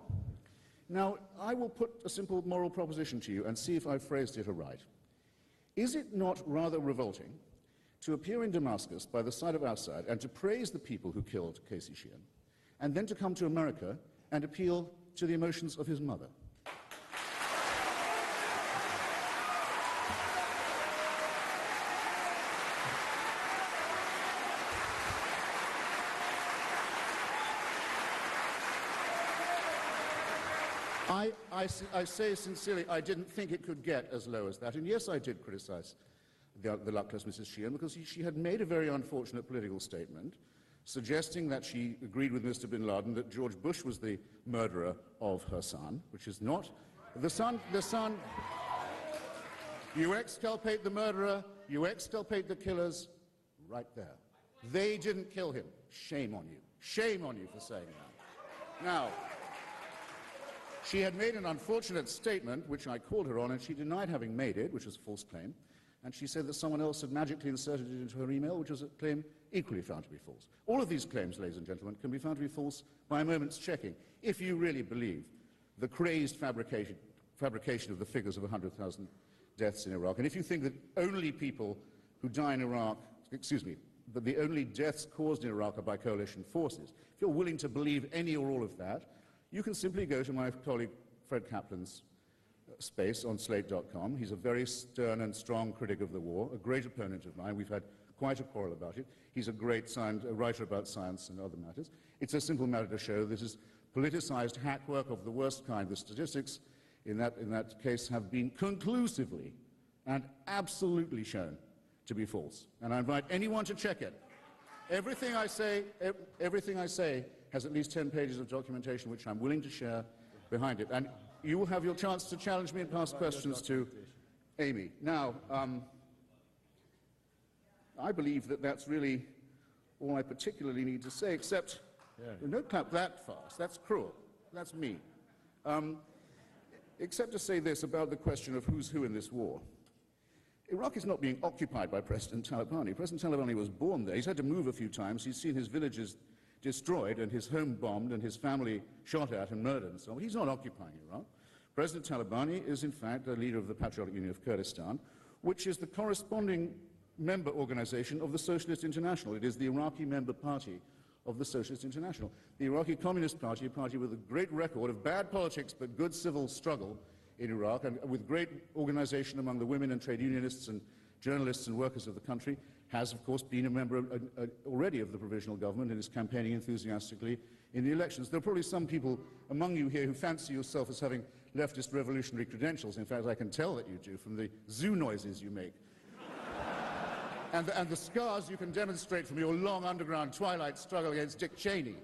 Now, I will put a simple moral proposition to you and see if I've phrased it aright. Is it not rather revolting to appear in Damascus by the side of Assad and to praise the people who killed Casey Sheehan, and then to come to America and appeal to the emotions of his mother? I say sincerely, I didn't think it could get as low as that. And yes, I did criticize the luckless Mrs. Sheehan because she had made a very unfortunate political statement suggesting that she agreed with Mr. bin Laden that George Bush was the murderer of her son, which is not. The son, you exculpate the murderer, you exculpate the killers, right there. They didn't kill him. Shame on you. Shame on you for saying that. Now, she had made an unfortunate statement, which I called her on, and she denied having made it, which was a false claim, and she said that someone else had magically inserted it into her email, which was a claim equally found to be false. All of these claims, ladies and gentlemen, can be found to be false by a moment's checking, if you really believe the crazed fabrication of the figures of 100,000 deaths in Iraq. And if you think that only people who die in Iraq, that the only deaths caused in Iraq are by coalition forces, if you're willing to believe any or all of that, you can simply go to my colleague Fred Kaplan's space on Slate.com. He's a very stern and strong critic of the war, a great opponent of mine. We've had quite a quarrel about it. He's a great writer about science and other matters. It's a simple matter to show this is politicized hackwork of the worst kind. The statistics in that case have been conclusively and absolutely shown to be false. And I invite anyone to check it. Everything I say has at least 10 pages of documentation which I'm willing to share behind it. And you will have your chance to challenge me and pass questions to Amy. Now, I believe that that's really all I particularly need to say, except don't clap that fast. That's cruel. That's mean. Except to say this about the question of who's who in this war. Iraq is not being occupied by President Talabani. President Talabani was born there. He's had to move a few times. He's seen his villages destroyed and his home bombed and his family shot at and murdered and so on. He's not occupying Iraq. President Talabani is, in fact, the leader of the Patriotic Union of Kurdistan, which is the corresponding member organization of the Socialist International. It is the Iraqi member party of the Socialist International. The Iraqi Communist Party, a party with a great record of bad politics but good civil struggle in Iraq, and with great organization among the women and trade unionists and journalists and workers of the country, has, of course, been a member already of the provisional government and is campaigning enthusiastically in the elections. There are probably some people among you here who fancy yourself as having leftist revolutionary credentials. In fact, I can tell that you do from the zoo noises you make. And the scars you can demonstrate from your long underground twilight struggle against Dick Cheney.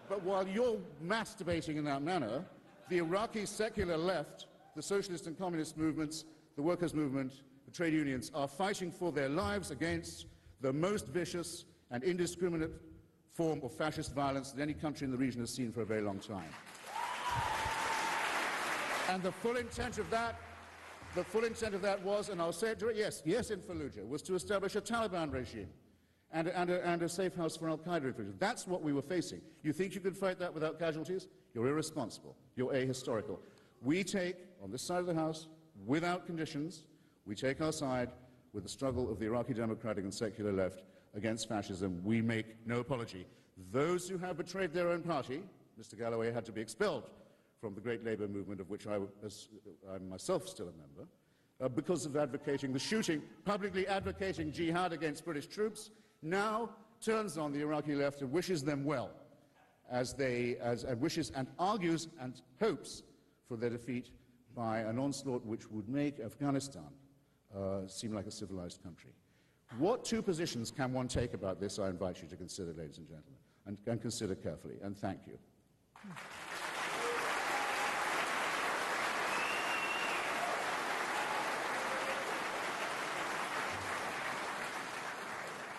But while you're masturbating in that manner, the Iraqi secular left, the socialist and communist movements, the workers' movement, the trade unions are fighting for their lives against the most vicious and indiscriminate form of fascist violence that any country in the region has seen for a very long time. And the full intent of that was, and I'll say it directly, yes, in Fallujah, was to establish a Taliban regime and a safe house for al-Qaeda in Fallujah. That's what we were facing. You think you could fight that without casualties? You're irresponsible. You're ahistorical. We take, on this side of the House, without conditions, we take our side with the struggle of the Iraqi democratic and secular left against fascism. We make no apology. Those who have betrayed their own party, Mr. Galloway had to be expelled from the great labor movement of which I'm myself still a member, because of advocating the shooting, publicly advocating jihad against British troops, now turns on the Iraqi left and wishes them well, wishes and argues and hopes for their defeat by an onslaught which would make Afghanistan seem like a civilized country. What two positions can one take about this? I invite you to consider, ladies and gentlemen, and consider carefully, and thank you.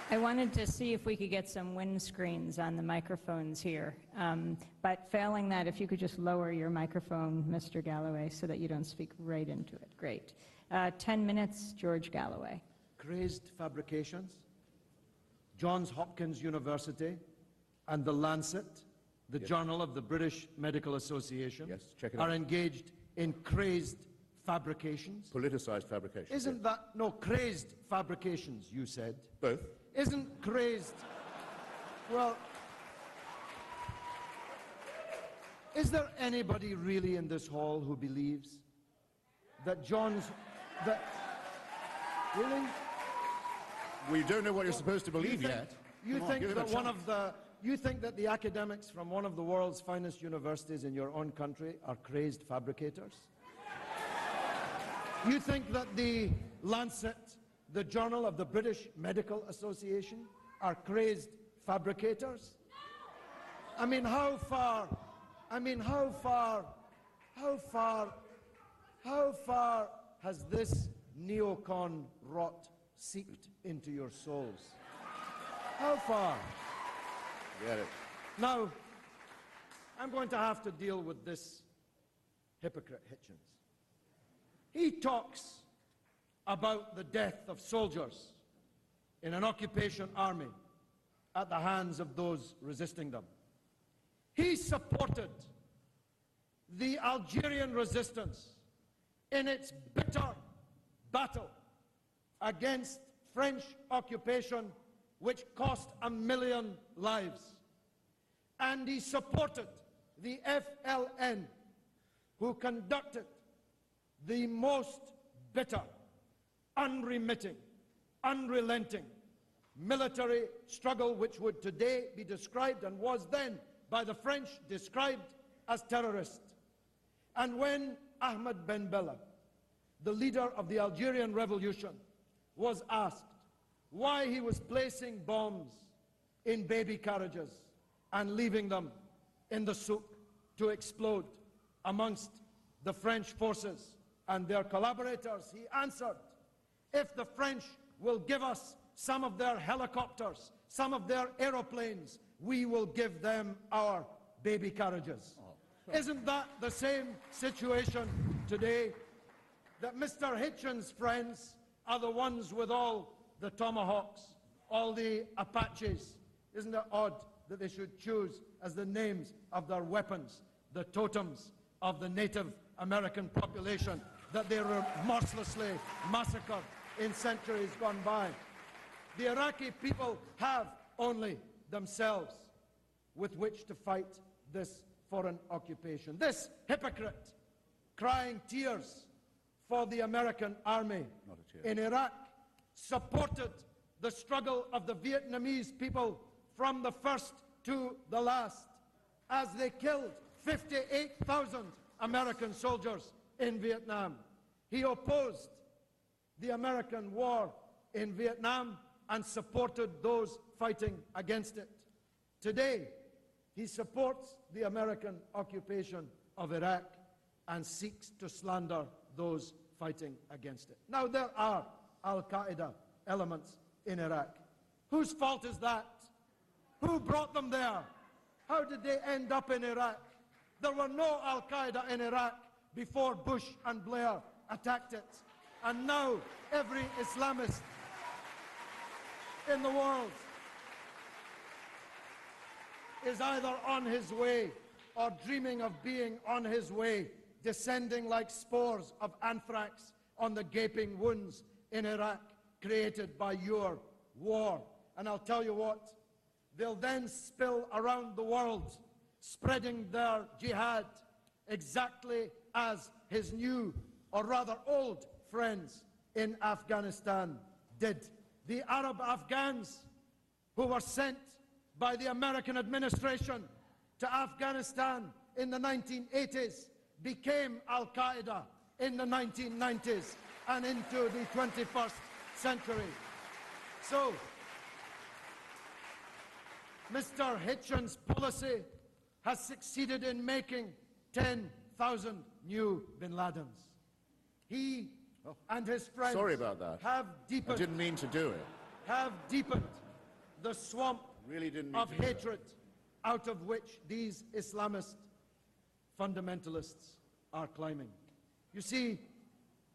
I wanted to see if we could get some windscreens on the microphones here. But failing that, if you could just lower your microphone, Mr. Galloway, so that you don't speak right into it. Great. 10 minutes, George Galloway. Crazed fabrications. Johns Hopkins University and The Lancet, the journal of the British Medical Association, check it are out. engaged in crazed fabrications. Politicized fabrications. Isn't that, no, crazed fabrications, you said. Both. Isn't crazed, well, is there anybody really in this hall who believes that really? We don't know what you're supposed to believe yet. You think that the academics from one of the world's finest universities in your own country are crazed fabricators? You think that the Lancet, the journal of the British Medical Association, are crazed fabricators? I mean, how far has this neocon rot seeped into your souls? How far? Get it. Now, I'm going to have to deal with this hypocrite Hitchens. He talks about the death of soldiers in an occupation army at the hands of those resisting them. He supported the Algerian resistance in its bitter battle against French occupation, which cost 1 million lives. And he supported the FLN, who conducted the most bitter, unremitting, unrelenting military struggle which would today be described, and was then by the French described, as terrorist. And when Ahmed Ben Bella, the leader of the Algerian Revolution, was asked why he was placing bombs in baby carriages and leaving them in the souk to explode amongst the French forces and their collaborators, he answered, if the French will give us some of their helicopters, some of their aeroplanes, we will give them our baby carriages. Isn't that the same situation today? That Mr. Hitchens' friends are the ones with all the tomahawks, all the Apaches. Isn't it odd that they should choose as the names of their weapons the totems of the Native American population that they remorselessly massacred in centuries gone by? The Iraqi people have only themselves with which to fight this foreign occupation. This hypocrite crying tears for the American army in Iraq supported the struggle of the Vietnamese people from the first to the last, as they killed 58,000 American soldiers in Vietnam. He opposed the American war in Vietnam and supported those fighting against it. Today, he supports the American occupation of Iraq and seeks to slander those fighting against it. Now, there are Al-Qaeda elements in Iraq. Whose fault is that? Who brought them there? How did they end up in Iraq? There were no Al-Qaeda in Iraq before Bush and Blair attacked it. And now every Islamist in the world is either on his way or dreaming of being on his way, descending like spores of anthrax on the gaping wounds in Iraq created by your war. And I'll tell you what, they'll then spill around the world, spreading their jihad exactly as his new, or rather old, friends in Afghanistan did. The Arab Afghans who were sent by the American administration to Afghanistan in the 1980s became Al-Qaeda in the 1990s and into the 21st century. So, Mr. Hitchens' policy has succeeded in making 10,000 new bin Ladens. He and his friends Sorry about that. have deepened. I didn't mean to do it. Have deepened the swamp Really didn't mean of to do hatred out of which these Islamist fundamentalists are climbing. You see,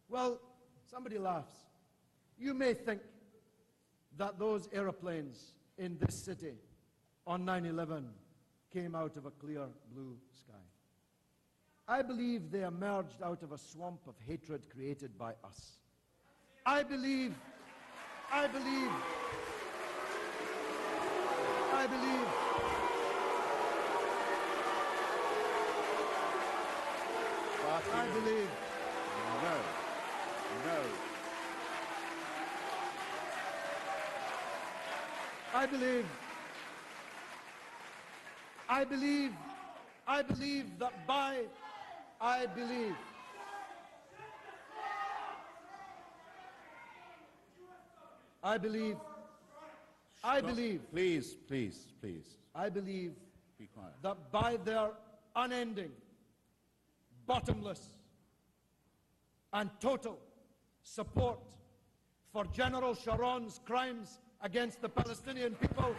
well, somebody laughs. You may think that those aeroplanes in this city on 9/11 came out of a clear blue sky. I believe they emerged out of a swamp of hatred created by us. I believe Be quiet. that by their unending, bottomless, and total support for General Sharon's crimes against the Palestinian people,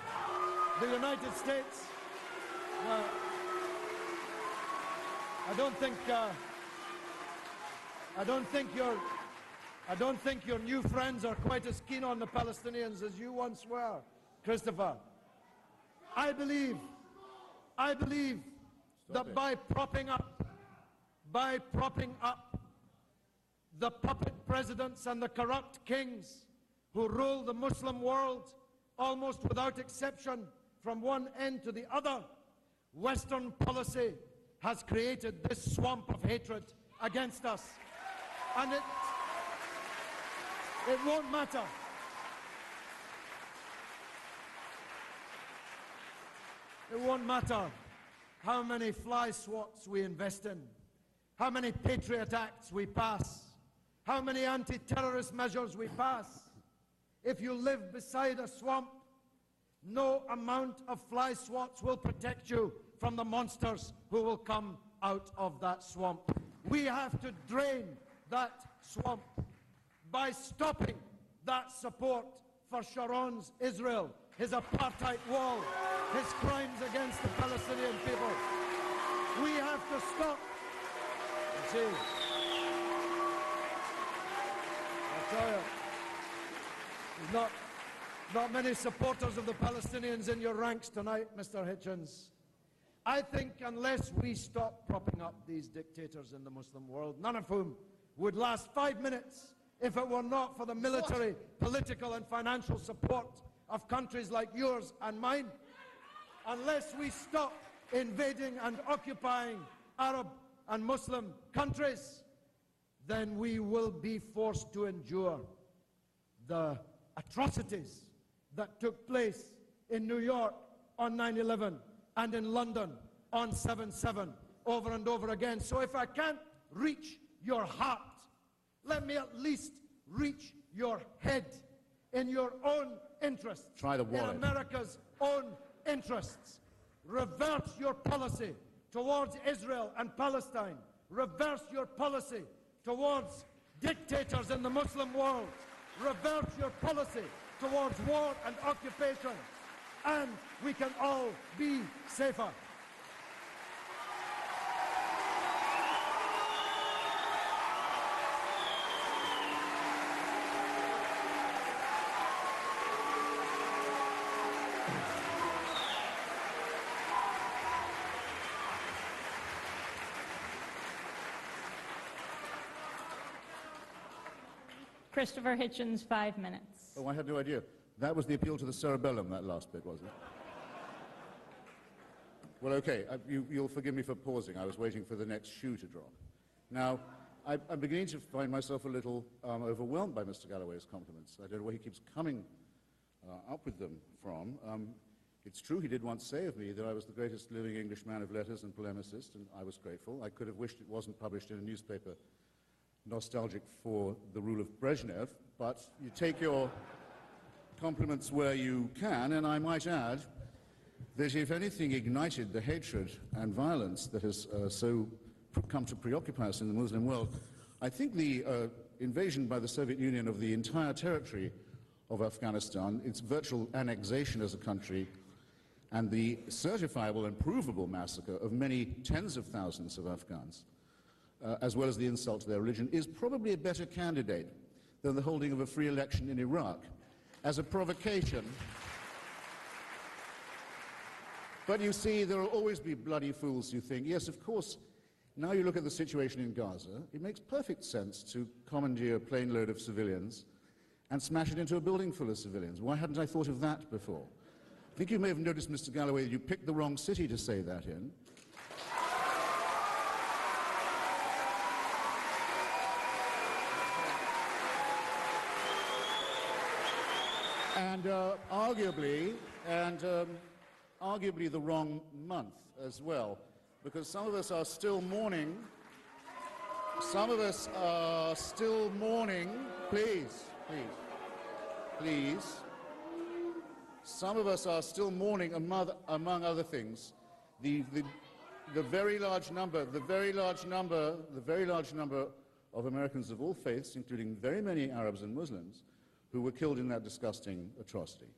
the United States, I don't think your new friends are quite as keen on the Palestinians as you once were, Christopher. I believe that by propping up the puppet presidents and the corrupt kings who rule the Muslim world almost without exception from one end to the other, Western policy has created this swamp of hatred against us. And it won't matter. It won't matter how many fly swats we invest in, how many Patriot Acts we pass, how many anti-terrorist measures we pass. If you live beside a swamp, no amount of fly swats will protect you from the monsters who will come out of that swamp. We have to drain that swamp by stopping that support for Sharon's Israel, his apartheid wall, his crimes against the Palestinian people. We have to stop. You see, I tell you, there's not many supporters of the Palestinians in your ranks tonight, Mr. Hitchens. I think unless we stop propping up these dictators in the Muslim world, none of whom would last 5 minutes if it were not for the military, political and financial support of countries like yours and mine, unless we stop invading and occupying Arab and Muslim countries, then we will be forced to endure the atrocities that took place in New York on 9/11 and in London on 7/7 over and over again. So if I can't reach your heart, let me at least reach your head in your own interests. Try the wallet. In America's own interests. Reverse your policy towards Israel and Palestine. Reverse your policy towards dictators in the Muslim world. Reverse your policy towards war and occupation, and we can all be safer. Christopher Hitchens, 5 minutes. Oh, I had no idea. That was the appeal to the cerebellum, that last bit, was it? Well, okay, you'll forgive me for pausing. I was waiting for the next shoe to drop. Now, I'm beginning to find myself a little overwhelmed by Mr. Galloway's compliments. I don't know where he keeps coming up with them from. It's true he did once say of me that I was the greatest living English man of letters and polemicist, and I was grateful. I could have wished it wasn't published in a newspaper nostalgic for the rule of Brezhnev, but you take your compliments where you can, and I might add that if anything ignited the hatred and violence that has so come to preoccupy us in the Muslim world, I think the invasion by the Soviet Union of the entire territory of Afghanistan, its virtual annexation as a country, and the certifiable and provable massacre of many tens of thousands of Afghans, as well as the insult to their religion, is probably a better candidate than the holding of a free election in Iraq as a provocation. But you see, there will always be bloody fools who think, yes, of course, now you look at the situation in Gaza, it makes perfect sense to commandeer a plane load of civilians and smash it into a building full of civilians. Why hadn't I thought of that before? I think you may have noticed, Mr. Galloway, that you picked the wrong city to say that in. And arguably the wrong month as well, because some of us are still mourning. Some of us are still mourning. Please. Some of us are still mourning, among other things, the very large number of Americans of all faiths, including very many Arabs and Muslims, who were killed in that disgusting atrocity.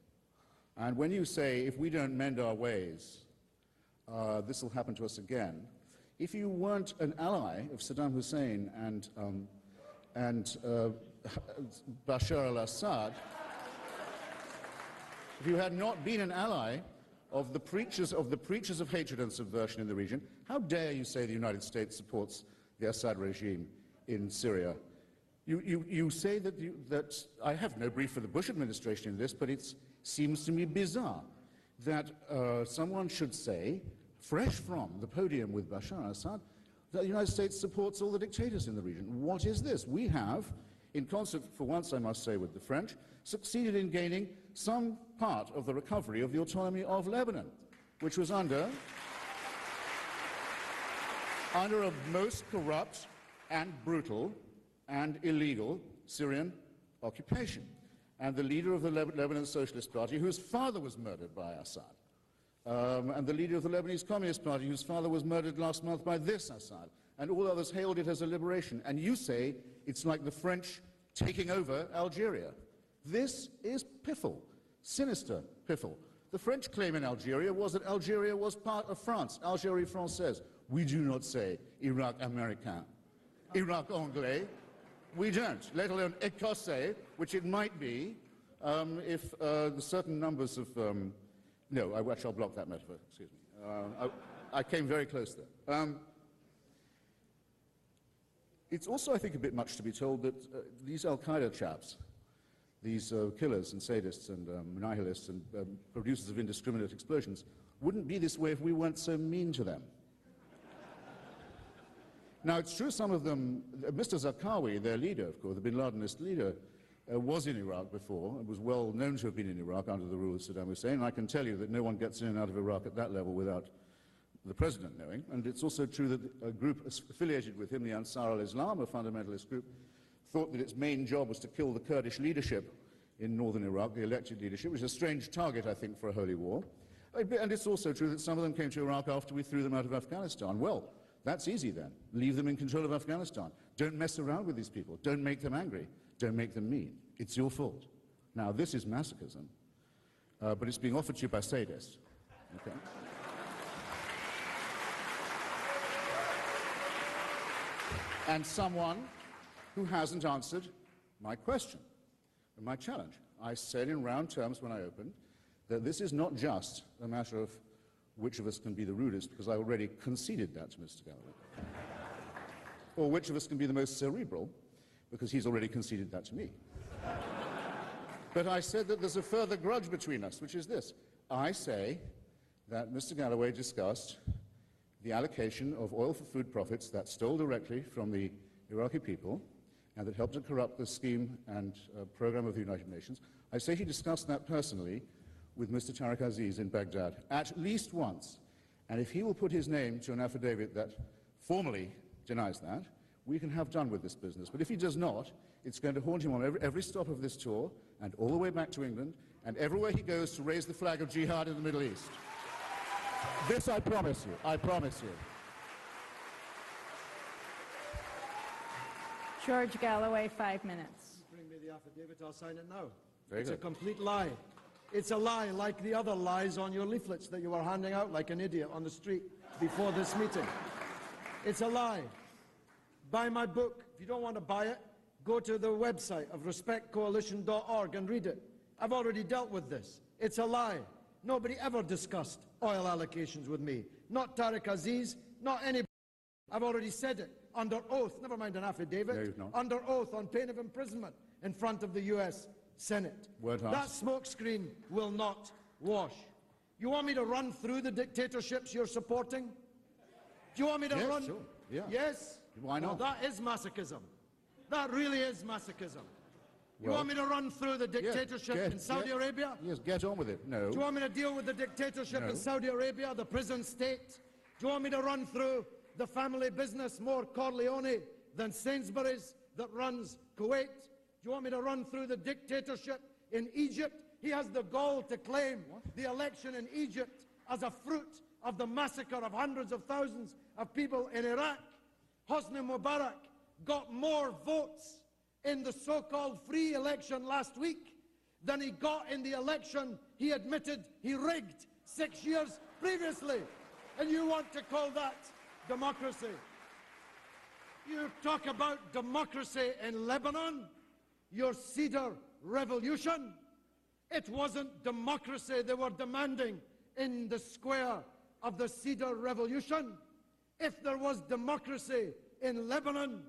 And when you say, if we don't mend our ways, this will happen to us again, if you weren't an ally of Saddam Hussein and Bashar al-Assad, if you had not been an ally of the preachers of hatred and subversion in the region, how dare you say the United States supports the Assad regime in Syria? You say that I have no brief for the Bush administration in this, but it seems to me bizarre that someone should say, fresh from the podium with Bashar al-Assad, the United States supports all the dictators in the region. What is this? We have, in concert, for once I must say, with the French, succeeded in gaining some part of the recovery of the autonomy of Lebanon, which was under a most corrupt and brutal and illegal Syrian occupation. And the leader of the Lebanon Socialist Party, whose father was murdered by Assad, and the leader of the Lebanese Communist Party, whose father was murdered last month by this Assad, and all others hailed it as a liberation. And you say it's like the French taking over Algeria. This is piffle, sinister piffle. The French claim in Algeria was that Algeria was part of France, Algérie française. We do not say Iraq Américain, Iraq Anglais. We don't, let alone Écossais, which it might be if the certain numbers of... no, I shall block that metaphor, excuse me. I came very close there. It's also, I think, a bit much to be told that these Al-Qaeda chaps, these killers and sadists and nihilists and producers of indiscriminate explosions, wouldn't be this way if we weren't so mean to them. Now, it's true some of them, Mr. Zarqawi, their leader, of course, the bin Ladenist leader, was in Iraq before, and was well known to have been in Iraq under the rule of Saddam Hussein, and I can tell you that no one gets in and out of Iraq at that level without the president knowing. And it's also true that a group affiliated with him, the Ansar al-Islam, a fundamentalist group, thought that its main job was to kill the Kurdish leadership in northern Iraq, the elected leadership, which is a strange target, I think, for a holy war. And it's also true that some of them came to Iraq after we threw them out of Afghanistan. Well, that's easy then. Leave them in control of Afghanistan. Don't mess around with these people. Don't make them angry. Don't make them mean. It's your fault. Now, this is masochism, but it's being offered to you by sadists. Okay? And someone who hasn't answered my question and my challenge. I said in round terms when I opened that this is not just a matter of which of us can be the rudest, because I already conceded that to Mr. Galloway, or which of us can be the most cerebral, because he's already conceded that to me. But I said that there's a further grudge between us, which is this. I say that Mr. Galloway discussed the allocation of oil for food profits that stole directly from the Iraqi people and that helped to corrupt the scheme and program of the United Nations. I say he discussed that personally with Mr. Tariq Aziz in Baghdad at least once. And if he will put his name to an affidavit that formally denies that, we can have done with this business. But if he does not, it's going to haunt him on every stop of this tour and all the way back to England and everywhere he goes to raise the flag of jihad in the Middle East. This I promise you. I promise you. George Galloway, 5 minutes. Bring me the affidavit, I'll sign it now. Very It's good. a complete lie. It's a lie like the other lies on your leaflets that you were handing out like an idiot on the street before this meeting. It's a lie. Buy my book. If you don't want to buy it, go to the website of respectcoalition.org and read it. I've already dealt with this. It's a lie. Nobody ever discussed oil allocations with me. Not Tariq Aziz, not anybody. I've already said it under oath, never mind an affidavit, No, you've not. under oath on pain of imprisonment in front of the US Senate. Word That house. smokescreen will not wash. You want me to run through the dictatorships you're supporting? Do you want me to Yes, run? sure. Yeah. Yes? Why not? Well, that is masochism. That really is masochism. You Well, want me to run through the dictatorship in Saudi Arabia? Yes, get on with it. No. Do you want me to deal with the dictatorship No. in Saudi Arabia, the prison state? Do you want me to run through the family business more Corleone than Sainsbury's that runs Kuwait? Do you want me to run through the dictatorship in Egypt? He has the gall to claim the election in Egypt as a fruit of the massacre of hundreds of thousands of people in Iraq. Hosni Mubarak got more votes in the so-called free election last week than he got in the election he admitted he rigged 6 years previously. And you want to call that democracy? You talk about democracy in Lebanon, your Cedar Revolution. It wasn't democracy they were demanding in the square of the Cedar Revolution. If there was democracy in Lebanon,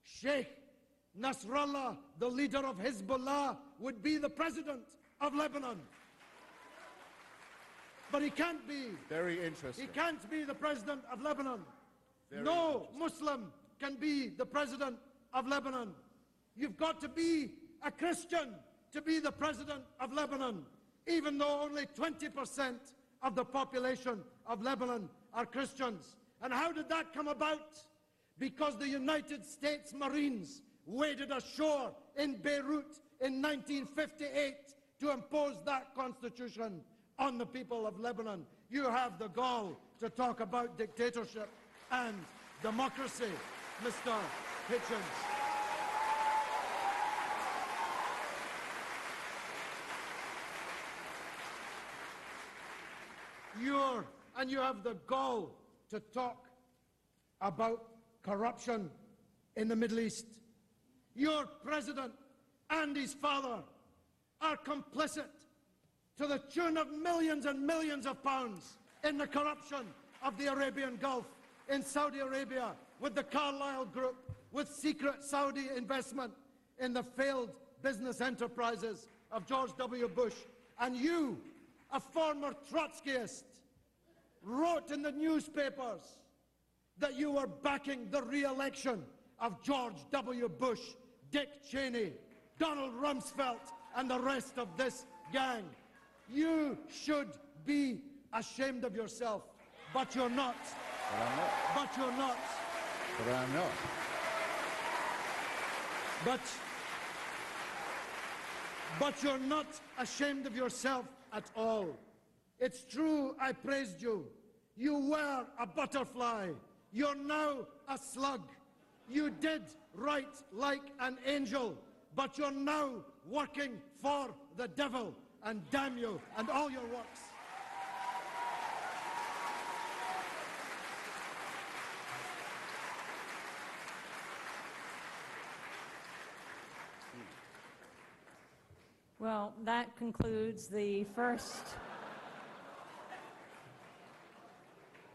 Sheikh Nasrallah, the leader of Hezbollah, would be the president of Lebanon. But he can't be. Very interesting. He can't be the president of Lebanon. No Muslim can be the president of Lebanon. You've got to be a Christian to be the president of Lebanon, even though only 20% of the population of Lebanon are Christians. And how did that come about? Because the United States Marines waded ashore in Beirut in 1958 to impose that constitution on the people of Lebanon. You have the gall to talk about dictatorship and democracy, Mr. Hitchens. And you have the gall to talk about corruption in the Middle East. Your president and his father are complicit to the tune of millions and millions of pounds in the corruption of the Arabian Gulf, in Saudi Arabia, with the Carlyle Group, with secret Saudi investment in the failed business enterprises of George W. Bush. And you, a former Trotskyist, wrote in the newspapers that you were backing the re-election of George W. Bush, Dick Cheney, Donald Rumsfeld, and the rest of this gang. You should be ashamed of yourself, but you're not. But I'm not. But you're not. But I'm not. But you're not ashamed of yourself at all. It's true, I praised you. You were a butterfly. You're now a slug. You did right like an angel, but you're now working for the devil, and damn you and all your works. Well, that concludes the first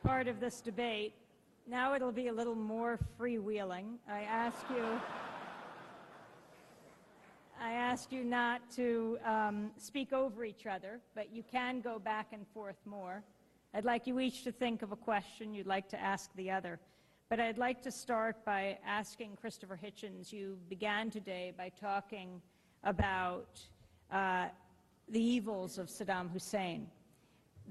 part of this debate. Now it'll be a little more freewheeling. I ask you not to speak over each other, but you can go back and forth more. I'd like you each to think of a question you'd like to ask the other. But I'd like to start by asking Christopher Hitchens. You began today by talking about the evils of Saddam Hussein.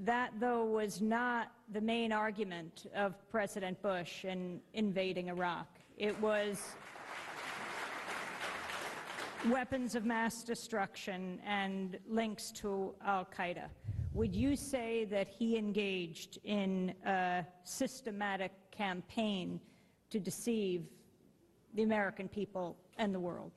That, though, was not the main argument of President Bush in invading Iraq. It was weapons of mass destruction and links to al-Qaeda. Would you say that he engaged in a systematic campaign to deceive the American people and the world?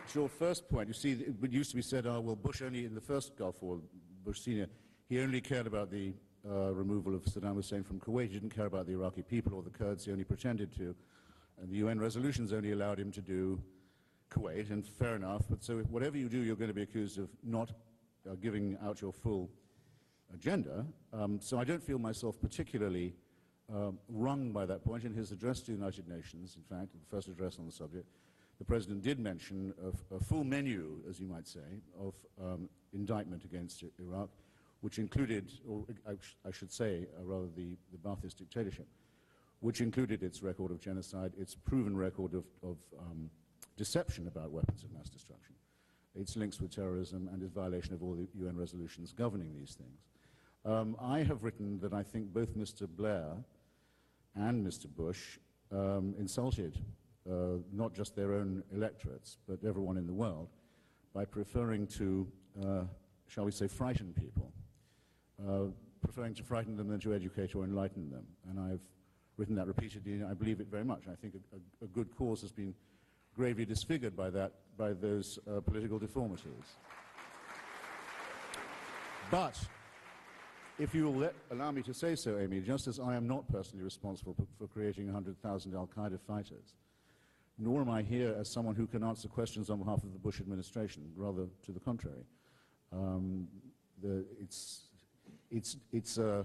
To your first point, you see, it used to be said, oh, well, Bush only, in the first Gulf War, Bush Sr., he only cared about the removal of Saddam Hussein from Kuwait. He didn't care about the Iraqi people or the Kurds. He only pretended to. And the UN resolutions only allowed him to do Kuwait, and fair enough. But so whatever you do, you're going to be accused of not giving out your full agenda. So I don't feel myself particularly wrung by that point. In his address to the United Nations, in fact, the first address on the subject, the President did mention a full menu, as you might say, of indictment against Iraq, which included, or I should say, rather the Ba'athist dictatorship, which included its record of genocide, its proven record of deception about weapons of mass destruction, its links with terrorism, and its violation of all the UN resolutions governing these things. I have written that I think both Mr. Blair and Mr. Bush insulted not just their own electorates, but everyone in the world, by preferring to, shall we say, frighten people, preferring to frighten them than to educate or enlighten them. And I've written that repeatedly, and I believe it very much. I think a good cause has been gravely disfigured by that, by those political deformities. But if you will allow me to say so, Amy, just as I am not personally responsible for creating 100,000 al-Qaeda fighters, nor am I here as someone who can answer questions on behalf of the Bush administration, rather to the contrary. It's a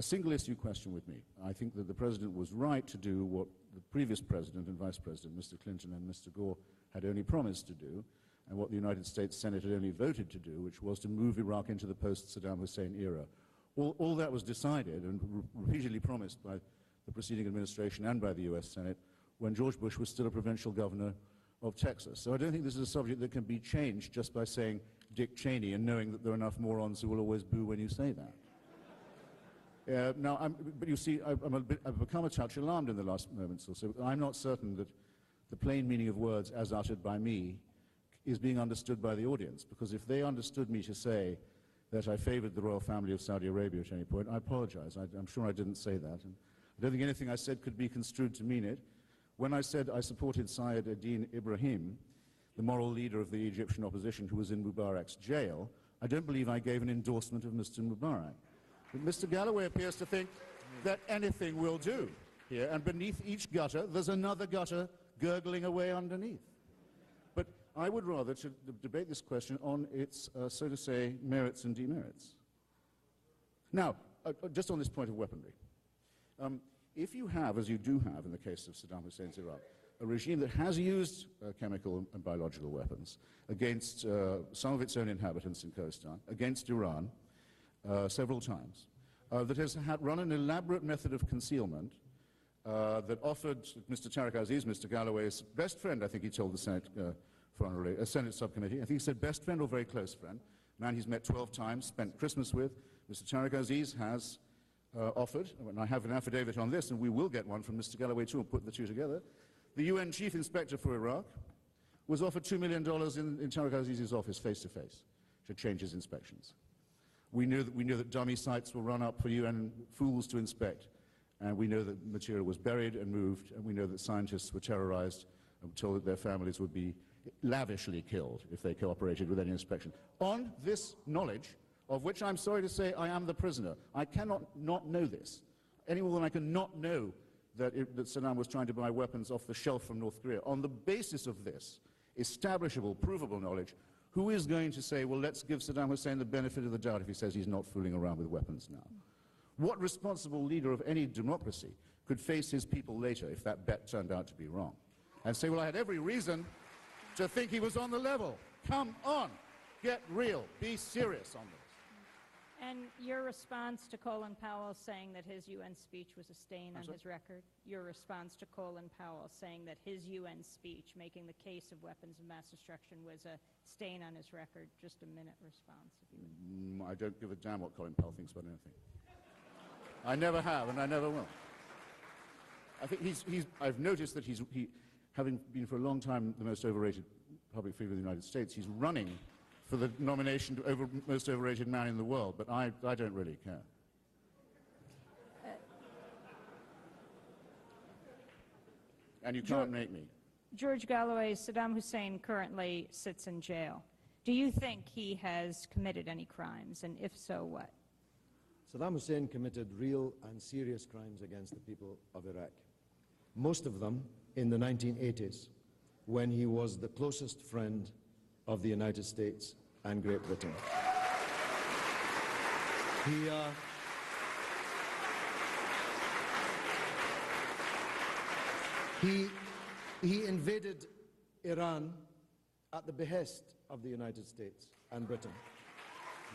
single-issue question with me. I think that the President was right to do what the previous President and Vice President, Mr. Clinton and Mr. Gore, had only promised to do, and what the United States Senate had only voted to do, which was to move Iraq into the post-Saddam Hussein era. All that was decided and repeatedly promised by the preceding administration and by the US Senate when George Bush was still a provincial governor of Texas. So I don't think this is a subject that can be changed just by saying Dick Cheney and knowing that there are enough morons who will always boo when you say that. But you see, I've become a touch alarmed in the last moments or so. I'm not certain that the plain meaning of words as uttered by me is being understood by the audience, because if they understood me to say that I favored the royal family of Saudi Arabia at any point, I apologize. I'm sure I didn't say that. And I don't think anything I said could be construed to mean it. When I said I supported Syed ad-Din Ibrahim, the moral leader of the Egyptian opposition who was in Mubarak's jail, I don't believe I gave an endorsement of Mr. Mubarak. But Mr. Galloway appears to think that anything will do here, and beneath each gutter, there's another gutter gurgling away underneath. But I would rather debate this question on its, so to say, merits and demerits. Now, just on this point of weaponry, if you have, as you do have in the case of Saddam Hussein's Iraq, a regime that has used chemical and biological weapons against some of its own inhabitants in Khorasan, against Iran, several times, that has run an elaborate method of concealment that offered Mr. Tariq Aziz, Mr. Galloway's best friend, I think he told the Senate, Senate subcommittee, I think he said best friend or very close friend, man he's met 12 times, spent Christmas with. Mr. Tariq Aziz has offered, and I have an affidavit on this, and we will get one from Mr. Galloway too and put the two together. The UN Chief Inspector for Iraq was offered $2 million in Tariq Aziz's office face-to-face to change his inspections. We know that dummy sites were run up for UN fools to inspect, and we know that material was buried and moved, and we know that scientists were terrorized and told that their families would be lavishly killed if they cooperated with any inspection. On this knowledge, of which I'm sorry to say I am the prisoner, I cannot not know this, any more than I can not know that Saddam was trying to buy weapons off the shelf from North Korea. On the basis of this establishable, provable knowledge, who is going to say, well, let's give Saddam Hussein the benefit of the doubt if he says he's not fooling around with weapons now? What responsible leader of any democracy could face his people later if that bet turned out to be wrong and say, well, I had every reason to think he was on the level? Come on, get real, be serious on this. And your response to Colin Powell saying that his UN speech was a stain on his record? Your response to Colin Powell saying that his UN speech, making the case of weapons of mass destruction, was a stain on his record? Just a minute response, if you would. I don't give a damn what Colin Powell thinks about anything. I never have, and I never will. I think I've noticed that having been for a long time the most overrated public figure in the United States, he's running for the nomination to most overrated man in the world, but I don't really care. And you can't make me. George Galloway, Saddam Hussein currently sits in jail. Do you think he has committed any crimes, and if so, what? Saddam Hussein committed real and serious crimes against the people of Iraq. Most of them in the 1980s, when he was the closest friend of the United States and Great Britain. He invaded Iran at the behest of the United States and Britain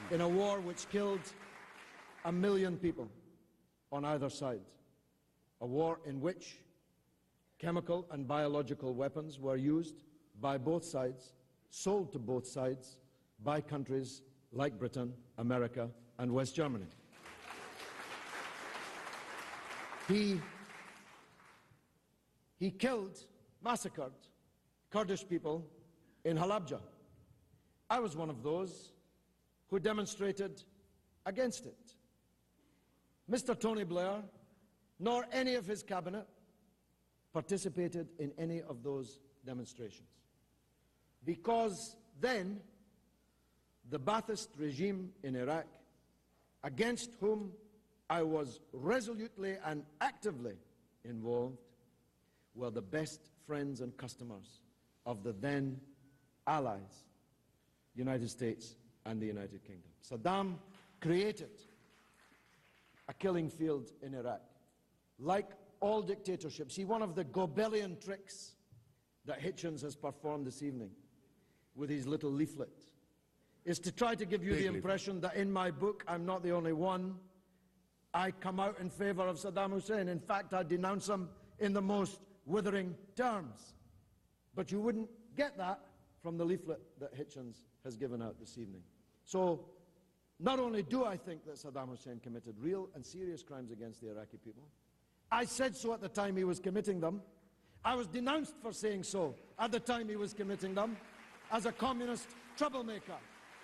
in a war which killed 1 million people on either side, a war in which chemical and biological weapons were used by both sides, sold to both sides by countries like Britain, America, and West Germany. He killed, massacred Kurdish people in Halabja. I was one of those who demonstrated against it. Mr. Tony Blair, nor any of his cabinet, participated in any of those demonstrations. Because then, the Ba'athist regime in Iraq, against whom I was resolutely and actively involved, were the best friends and customers of the then allies, United States and the United Kingdom. Saddam created a killing field in Iraq. Like all dictatorships, one of the Goebbelian tricks that Hitchens has performed this evening with his little leaflet is to try to give you the impression that in my book, I'm not the only one. I come out in favor of Saddam Hussein. In fact, I denounce him in the most withering terms. But you wouldn't get that from the leaflet that Hitchens has given out this evening. So, not only do I think that Saddam Hussein committed real and serious crimes against the Iraqi people, I said so at the time he was committing them. I was denounced for saying so at the time he was committing them as a communist troublemaker,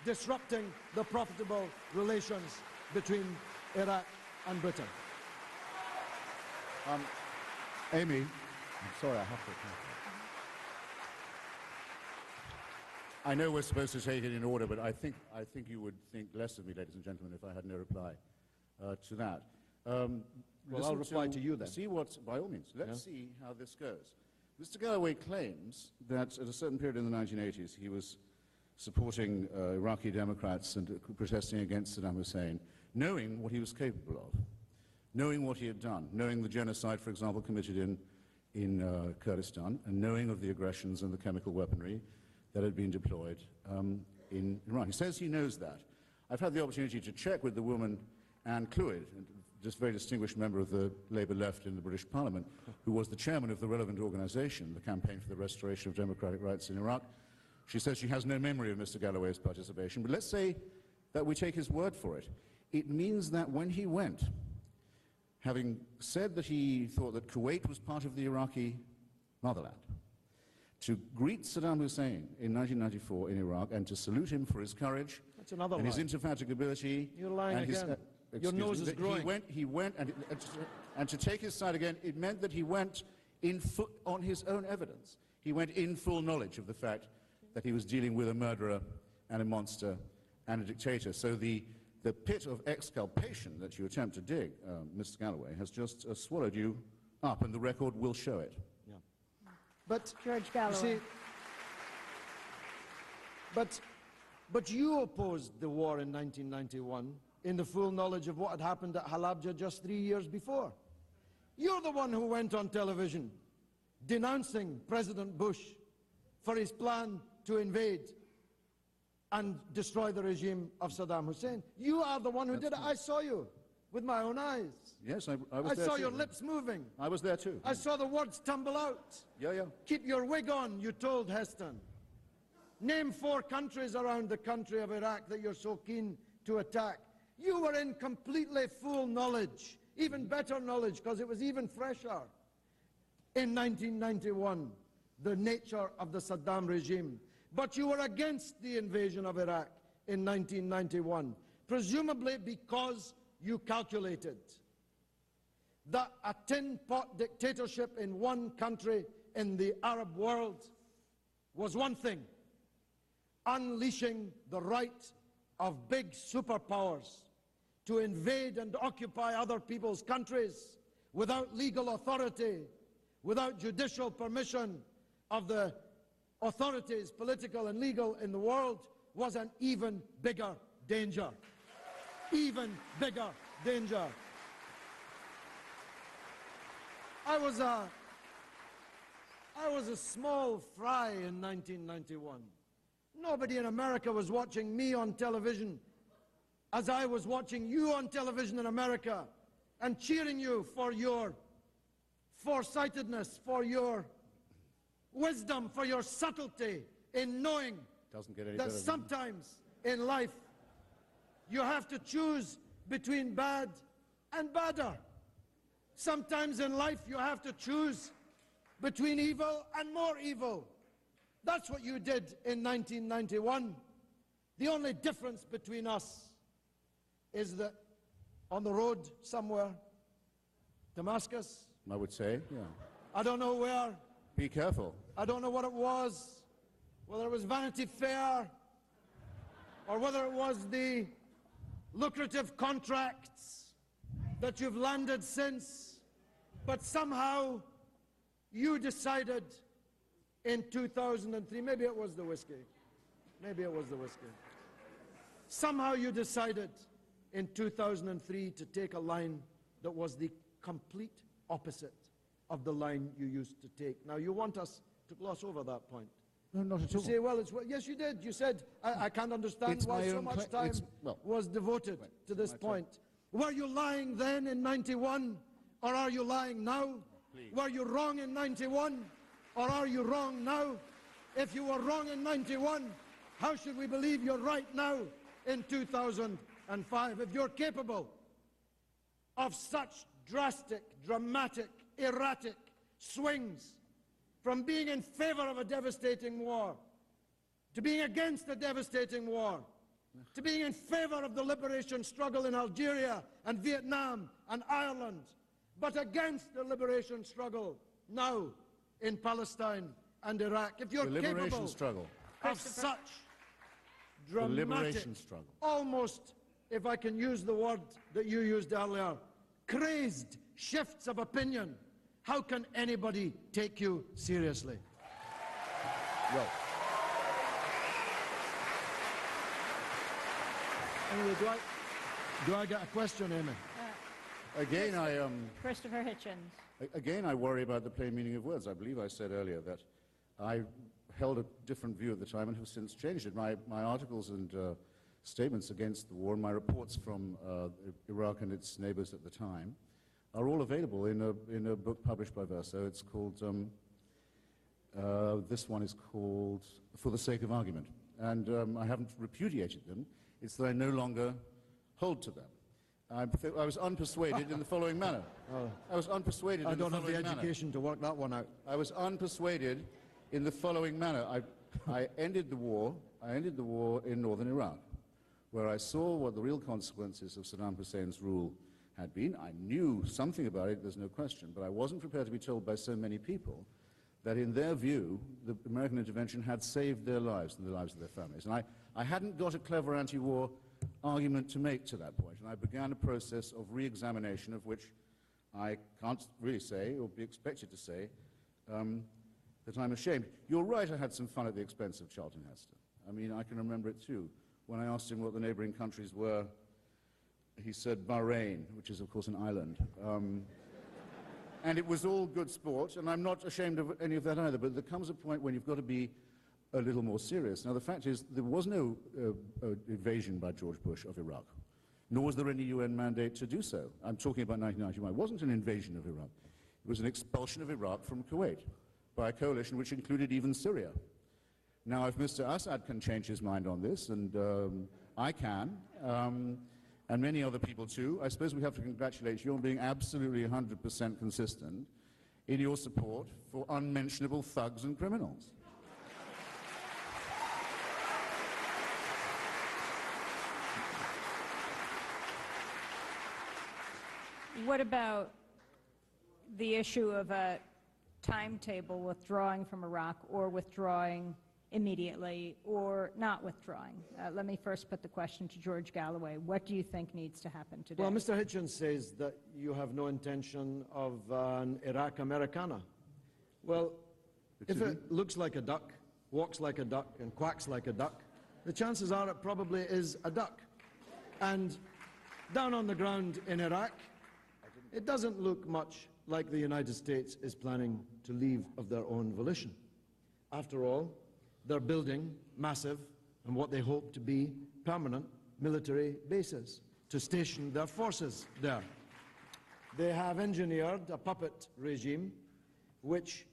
disrupting the profitable relations between Iraq and Britain. Amy, I'm sorry, I have to. I know we're supposed to take it in order, but I think you would think less of me, ladies and gentlemen, if I had no reply to that. Well, I'll reply to you then. See what, by all means, let's see how this goes. Mr. Galloway claims that at a certain period in the 1980s he was supporting Iraqi Democrats and protesting against Saddam Hussein, knowing what he was capable of, knowing what he had done, knowing the genocide, for example, committed in Kurdistan, and knowing of the aggressions and the chemical weaponry that had been deployed in Iran. He says he knows that. I've had the opportunity to check with the woman Anne Clwyd, just very distinguished member of the Labour left in the British Parliament, who was the chairman of the relevant organisation, the Campaign for the Restoration of Democratic Rights in Iraq. She says she has no memory of Mr. Galloway's participation, but let's say that we take his word for it. It means that when he went, having said that he thought that Kuwait was part of the Iraqi motherland, to greet Saddam Hussein in 1994 in Iraq and to salute him for his courage and his indefatigability. You're lying again. Your nose is growing. He went and to take his side again, it meant that he went on his own evidence. He went in full knowledge of the fact that he was dealing with a murderer and a monster and a dictator. So the pit of exculpation that you attempt to dig, Mr. Galloway, has just swallowed you up, and the record will show it. Yeah. But George Galloway. You see, but you opposed the war in 1991 in the full knowledge of what had happened at Halabja just 3 years before. You're the one who went on television denouncing President Bush for his plan to invade and destroy the regime of Saddam Hussein. You are the one who did it. I saw you with my own eyes. Yes, I was there too. I saw your lips moving. I was there too. I saw the words tumble out. Yeah. Keep your wig on, you told Heston. Name 4 countries around the country of Iraq that you're so keen to attack. You were in completely full knowledge, even better knowledge, because it was even fresher, in 1991, the nature of the Saddam regime. But you were against the invasion of Iraq in 1991, presumably because you calculated that a tin-pot dictatorship in one country in the Arab world was one thing. Unleashing the right of big superpowers to invade and occupy other people's countries without legal authority, without judicial permission of the authorities, political and legal, in the world, was an even bigger danger. Even bigger danger. I was a small fry in 1991. Nobody in America was watching me on television as I was watching you on television in America and cheering you for your foresightedness, for your wisdom, for your subtlety in knowing that sometimes in life you have to choose between bad and badder. Sometimes in life you have to choose between evil and more evil. That's what you did in 1991. The only difference between us is that on the road somewhere, Damascus, I would say, yeah. I don't know where. Be careful. I don't know what it was, whether it was Vanity Fair or whether it was the lucrative contracts that you've landed since, but somehow you decided in 2003, maybe it was the whiskey, somehow you decided in 2003 to take a line that was the complete opposite of the line you used to take. Now you want us to gloss over that point. No, not at You all. say, well, yes, you did. You said, I can't understand It's why my so own much time was devoted to this point. Were you lying then in 91, or are you lying now? Please. Were you wrong in 91, or are you wrong now? If you were wrong in 91, how should we believe you're right now in 2005? If you're capable of such drastic, dramatic, erratic swings from being in favor of a devastating war, to being against a devastating war, to being in favor of the liberation struggle in Algeria and Vietnam and Ireland, but against the liberation struggle now in Palestine and Iraq. If you're capable of such dramatic, almost, if I can use the word that you used earlier, crazed shifts of opinion, how can anybody take you seriously? Well, anyway, do I get a question, Amy? again, Christopher Hitchens. Again, I worry about the plain meaning of words. I believe I said earlier that I held a different view at the time and have since changed it. My articles and statements against the war and my reports from Iraq and its neighbors at the time are all available in a book published by Verso. It's called, this one is called For the Sake of Argument. And I haven't repudiated them. It's that I no longer hold to them. I was unpersuaded in the following manner. I was unpersuaded I in the don't have following the manner. education to work that one out. I was unpersuaded in the following manner. I ended the war in northern Iraq, where I saw what the real consequences of Saddam Hussein's rule had been. I knew something about it, there's no question, but I wasn't prepared to be told by so many people that in their view, the American intervention had saved their lives and the lives of their families. And I hadn't got a clever anti-war argument to make to that point, and I began a process of re-examination of which I can't really say, or be expected to say, that I'm ashamed. You're right, I had some fun at the expense of Charlton Heston. I mean, I can remember it too. When I asked him what the neighboring countries were, he said Bahrain, which is, of course, an island. And it was all good sport, and I'm not ashamed of any of that either, but there comes a point when you've got to be a little more serious. Now, the fact is, there was no invasion by George Bush of Iraq, nor was there any UN mandate to do so. I'm talking about 1991. It wasn't an invasion of Iraq. It was an expulsion of Iraq from Kuwait by a coalition which included even Syria. Now, if Mr. Assad can change his mind on this, and I can, and many other people too, I suppose we have to congratulate you on being absolutely 100% consistent in your support for unmentionable thugs and criminals. What about the issue of a timetable withdrawing from Iraq, or withdrawing immediately, or not withdrawing? Let me first put the question to George Galloway. What do you think needs to happen today? Well, Mr. Hitchens says that you have no intention of an Iraq Americana. Well, if it looks like a duck, walks like a duck, and quacks like a duck, the chances are it probably is a duck. And down on the ground in Iraq, it doesn't look much like the United States is planning to leave of their own volition. After all, they're building massive and what they hope to be permanent military bases to station their forces there. They have engineered a puppet regime which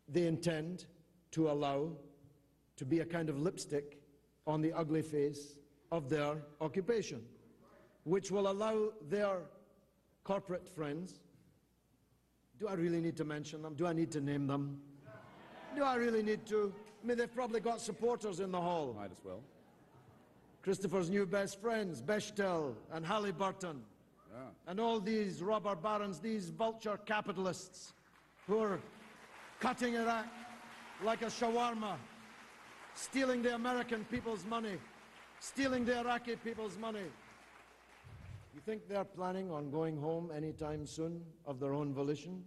they intend to allow to be a kind of lipstick on the ugly face of their occupation, which will allow their corporate friends. Do I really need to mention them? Do I need to name them? Do I really need to? I mean, they've probably got supporters in the hall. Might as well. Christopher's new best friends, Bechtel and Halliburton, and all these robber barons, these vulture capitalists who are cutting Iraq like a shawarma, stealing the American people's money, stealing the Iraqi people's money. You think they're planning on going home anytime soon of their own volition?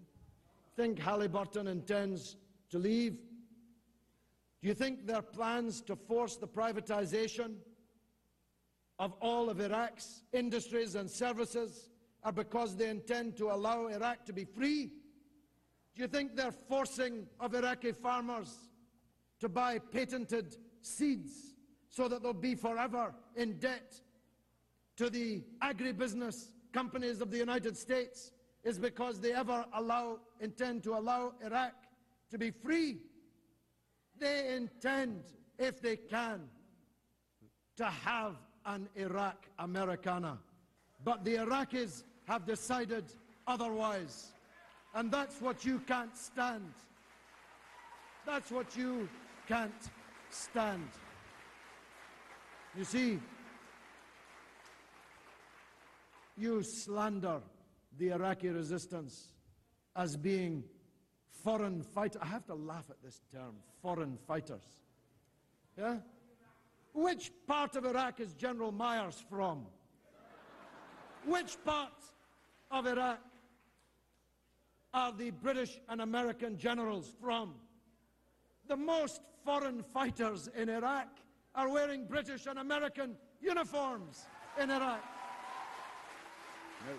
Think Halliburton intends to leave? Do you think their plans to force the privatization of all of Iraq's industries and services are because they intend to allow Iraq to be free? Do you think they're forcing of Iraqi farmers to buy patented seeds so that they'll be forever in debt to the agribusiness companies of the United States is because they intend to allow Iraq to be free. They intend, if they can, to have an Iraq Americana. But the Iraqis have decided otherwise. And that's what you can't stand. That's what you can't stand. You see, you slander the Iraqi resistance as being foreign fighters. I have to laugh at this term, foreign fighters. Yeah? Which part of Iraq is General Myers from? Which part of Iraq are the British and American generals from? The most foreign fighters in Iraq are wearing British and American uniforms in Iraq. No.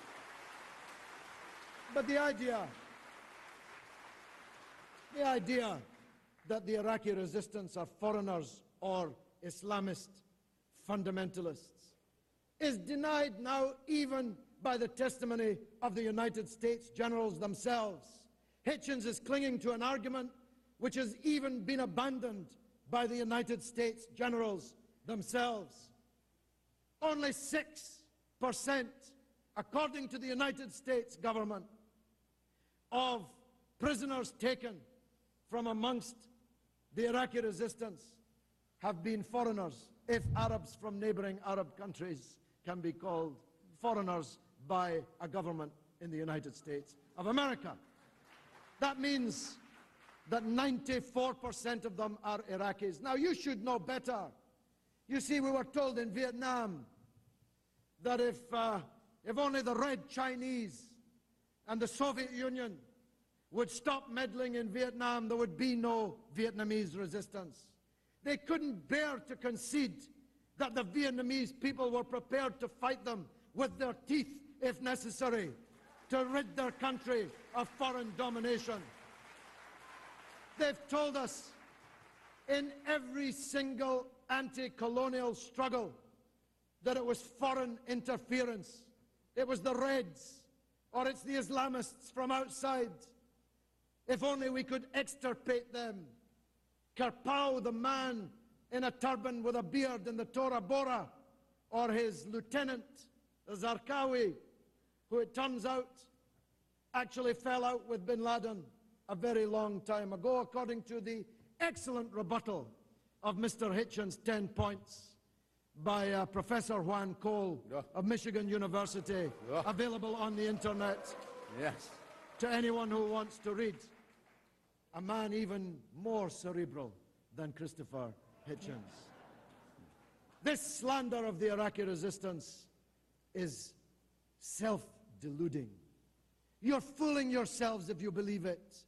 But the idea that the Iraqi resistance are foreigners or Islamist fundamentalists is denied now even by the testimony of the United States generals themselves. Hitchens is clinging to an argument which has even been abandoned by the United States generals themselves. Only 6%, according to the United States government, of prisoners taken from amongst the Iraqi resistance have been foreigners, if Arabs from neighboring Arab countries can be called foreigners by a government in the United States of America. That means that 94% of them are Iraqis. Now, you should know better. You see, we were told in Vietnam that if only the Red Chinese and the Soviet Union would stop meddling in Vietnam, there would be no Vietnamese resistance. They couldn't bear to concede that the Vietnamese people were prepared to fight them with their teeth, if necessary, to rid their country of foreign domination. They've told us in every single anti-colonial struggle that it was foreign interference. It was the Reds, or it's the Islamists from outside. If only we could extirpate them. Karpao, the man in a turban with a beard in the Tora Bora, or his lieutenant, Zarqawi, who it turns out actually fell out with bin Laden a very long time ago, according to the excellent rebuttal of Mr. Hitchens' 10 points by Professor Juan Cole of Michigan University, available on the internet to anyone who wants to read. A man even more cerebral than Christopher Hitchens. This slander of the Iraqi resistance is self-deluding. You're fooling yourselves if you believe it.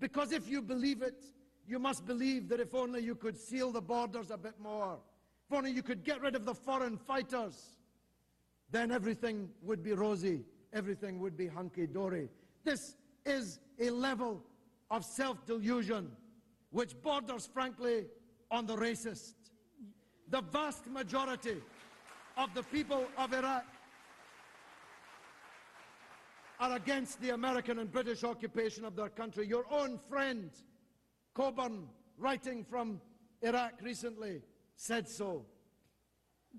Because if you believe it, you must believe that if only you could seal the borders a bit more, if only you could get rid of the foreign fighters, then everything would be rosy, everything would be hunky-dory. This is a level of self-delusion which borders, frankly, on the racist. The vast majority of the people of Iraq are against the American and British occupation of their country. Your own friend, Coburn, writing from Iraq recently, said so.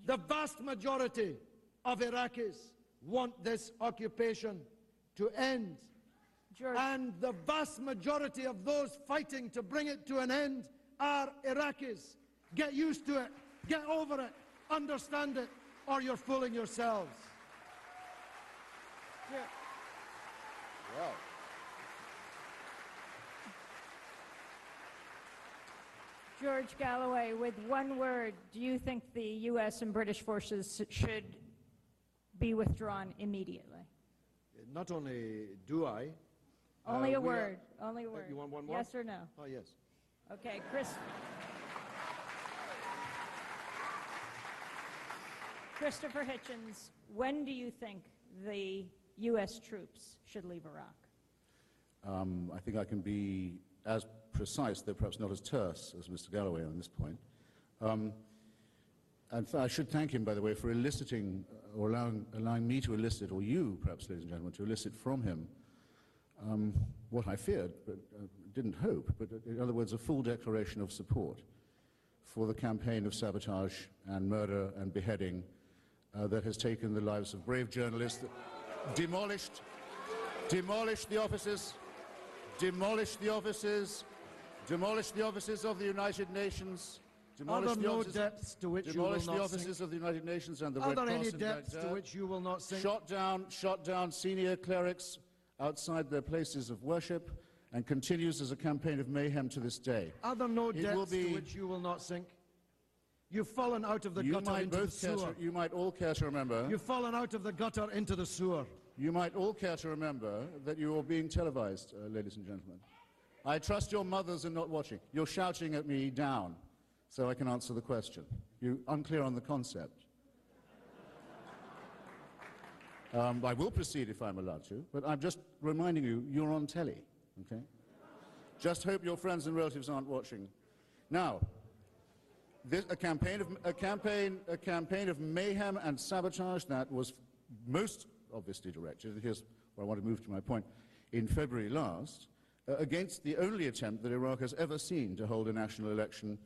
The vast majority of Iraqis want this occupation to end. George. And the vast majority of those fighting to bring it to an end are Iraqis. Get used to it, get over it, understand it, or you're fooling yourselves. Yeah. Wow. George Galloway, with one word, do you think the U.S. and British forces should be withdrawn immediately? Not only do I. Only a word. Only a word. You want one more? Yes or no? Oh, yes. Okay, Christopher Hitchens, when do you think the U.S. troops should leave Iraq? I think I can be as precise, though perhaps not as terse as Mr. Galloway on this point. And I should thank him, by the way, for eliciting, or allowing me to elicit, or you, perhaps, ladies and gentlemen, to elicit from him what I feared, but didn't hope, but in other words, a full declaration of support for the campaign of sabotage and murder and beheading that has taken the lives of brave journalists, demolished the offices of the United Nations, demolished the offices of the United Nations and the Red Cross in Baghdad. Are there any depths to which you will not sink? Shot down senior clerics outside their places of worship, and continues as a campaign of mayhem to this day. Are there no depths to which you will not sink? You've fallen out of the gutter into the sewer. You might all care to remember. You've fallen out of the gutter into the sewer. You might all care to remember that you are being televised, ladies and gentlemen. I trust your mothers are not watching. You're shouting at me down so I can answer the question. You're unclear on the concept. I will proceed if I'm allowed to, but I'm just reminding you, you're on telly, okay? Just hope your friends and relatives aren't watching. Now, a campaign of mayhem and sabotage that was most obviously directed, and here's where I want to move to my point, in February last, against the only attempt that Iraq has ever seen to hold a national election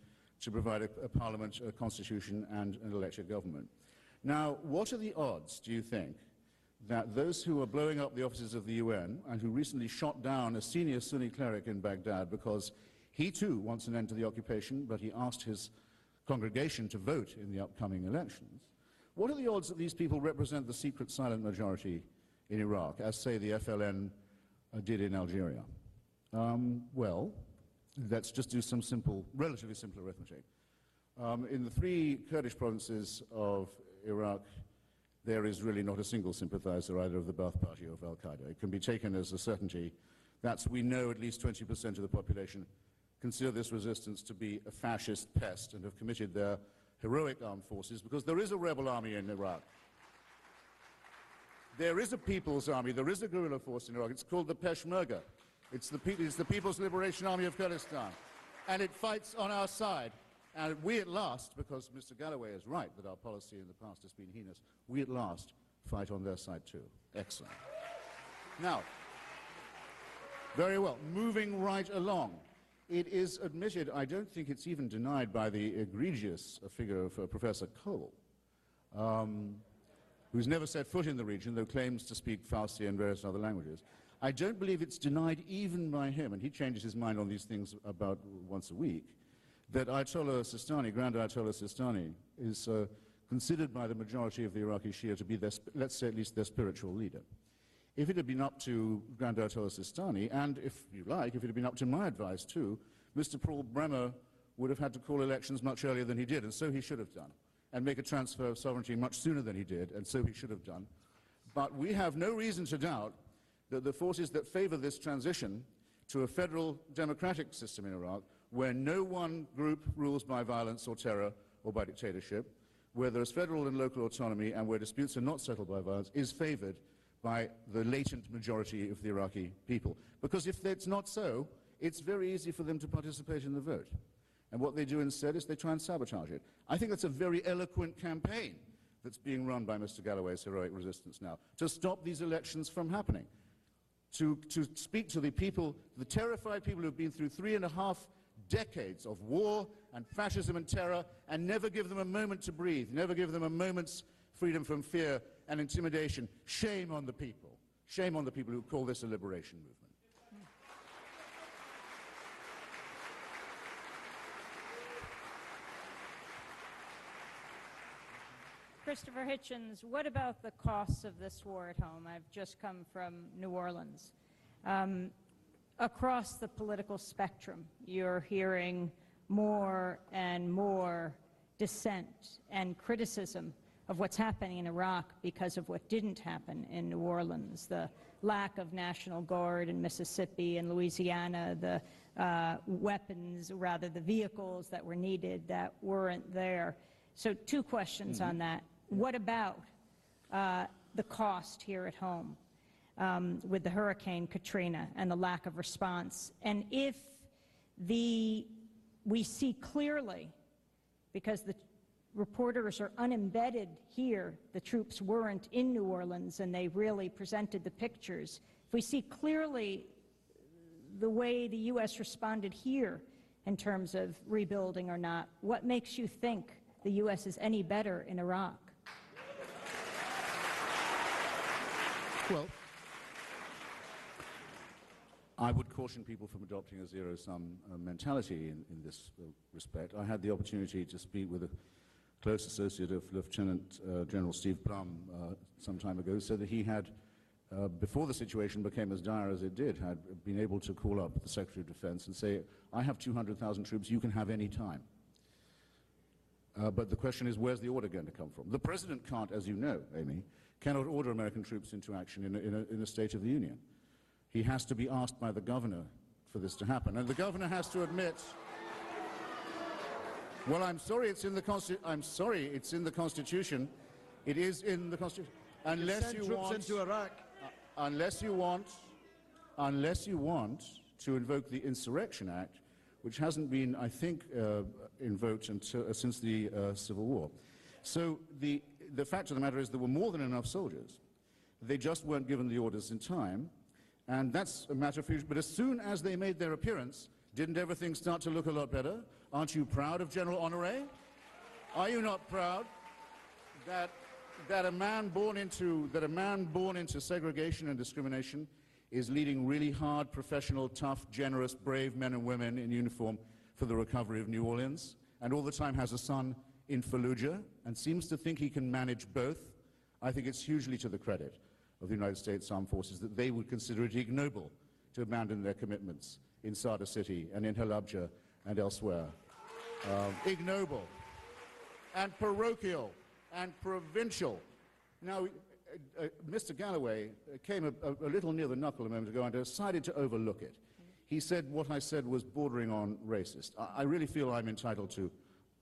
to provide a parliament, a constitution, and an elected government. Now, what are the odds, do you think, that those who are blowing up the offices of the UN and who recently shot down a senior Sunni cleric in Baghdad because he too wants an end to the occupation, but he asked his congregation to vote in the upcoming elections, what are the odds that these people represent the secret silent majority in Iraq, as, say, the FLN did in Algeria? Well, let's just do some relatively simple arithmetic. In the 3 Kurdish provinces of Iraq, there is really not a single sympathizer either of the Ba'ath Party or of al-Qaeda. It can be taken as a certainty that we know at least 20% of the population consider this resistance to be a fascist pest and have committed their heroic armed forces, because there is a rebel army in Iraq. There is a people's army, there is a guerrilla force in Iraq. It's called the Peshmerga. It's the People's Liberation Army of Kurdistan. And it fights on our side. And we at last, because Mr. Galloway is right that our policy in the past has been heinous, we at last fight on their side too. Excellent. Now, very well, moving right along. It is admitted, I don't think it's even denied by the egregious figure of Professor Cole, who's never set foot in the region, though claims to speak Farsi and various other languages. I don't believe it's denied even by him, and he changes his mind on these things about once a week, that Ayatollah Sistani, Grand Ayatollah Sistani, is considered by the majority of the Iraqi Shia to be, let's say, at least their spiritual leader. If it had been up to Grand Ayatollah Sistani, and if you like, if it had been up to my advice too, Mr. Paul Bremer would have had to call elections much earlier than he did, and so he should have done, and make a transfer of sovereignty much sooner than he did, and so he should have done. But we have no reason to doubt that the forces that favor this transition to a federal democratic system in Iraq, where no one group rules by violence or terror or by dictatorship, where there is federal and local autonomy, and where disputes are not settled by violence, is favored by the latent majority of the Iraqi people. Because if it's not so, it's very easy for them to participate in the vote. And what they do instead is they try and sabotage it. I think that's a very eloquent campaign that's being run by Mr. Galloway's heroic resistance now, to stop these elections from happening, to speak to the people, the terrified people who've been through 3.5 decades of war and fascism and terror, and never give them a moment to breathe, never give them a moment's freedom from fear and intimidation. Shame on the people. Shame on the people who call this a liberation movement. Christopher Hitchens, what about the costs of this war at home? I've just come from New Orleans. Across the political spectrum, you're hearing more and more dissent and criticism of what's happening in Iraq because of what didn't happen in New Orleans, the lack of National Guard in Mississippi and Louisiana, the weapons, rather the vehicles that were needed that weren't there. So 2 questions on that. What about the cost here at home with the Hurricane Katrina and the lack of response? And if We see clearly, because the reporters are unembedded here, the troops weren't in New Orleans and they really presented the pictures. If we see clearly the way the U.S. responded here in terms of rebuilding or not, what makes you think the U.S. is any better in Iraq? Well, I would caution people from adopting a zero-sum mentality in this respect. I had the opportunity to speak with a close associate of Lieutenant General Steve Blum some time ago, who said that he had, before the situation became as dire as it did, had been able to call up the Secretary of Defense and say, I have 200,000 troops, you can have any time. But the question is, where's the order going to come from? The President can't, as you know, Amy, cannot order American troops into action in a State of the Union. He has to be asked by the governor for this to happen. And the governor has to admit, well, I'm sorry, it's in the Constitution. It is in the Constitution. Unless you want into Iraq. Unless you want to invoke the Insurrection Act, which hasn't been, I think, invoked until, since the Civil War. So the fact of the matter is there were more than enough soldiers. They just weren't given the orders in time. And that's a matter of future. But as soon as they made their appearance, didn't everything start to look a lot better? Aren't you proud of General Honoré? Are you not proud that a man born into segregation and discrimination is leading really hard, professional, tough, generous, brave men and women in uniform for the recovery of New Orleans, and all the time has a son in Fallujah and seems to think he can manage both? I think it's hugely to the credit of the United States Armed Forces that they would consider it ignoble to abandon their commitments in Sada City and in Halabja and elsewhere. Ignoble and parochial and provincial. Now, Mr. Galloway came a little near the knuckle a moment ago and decided to overlook it. He said what I said was bordering on racist. I really feel I'm entitled to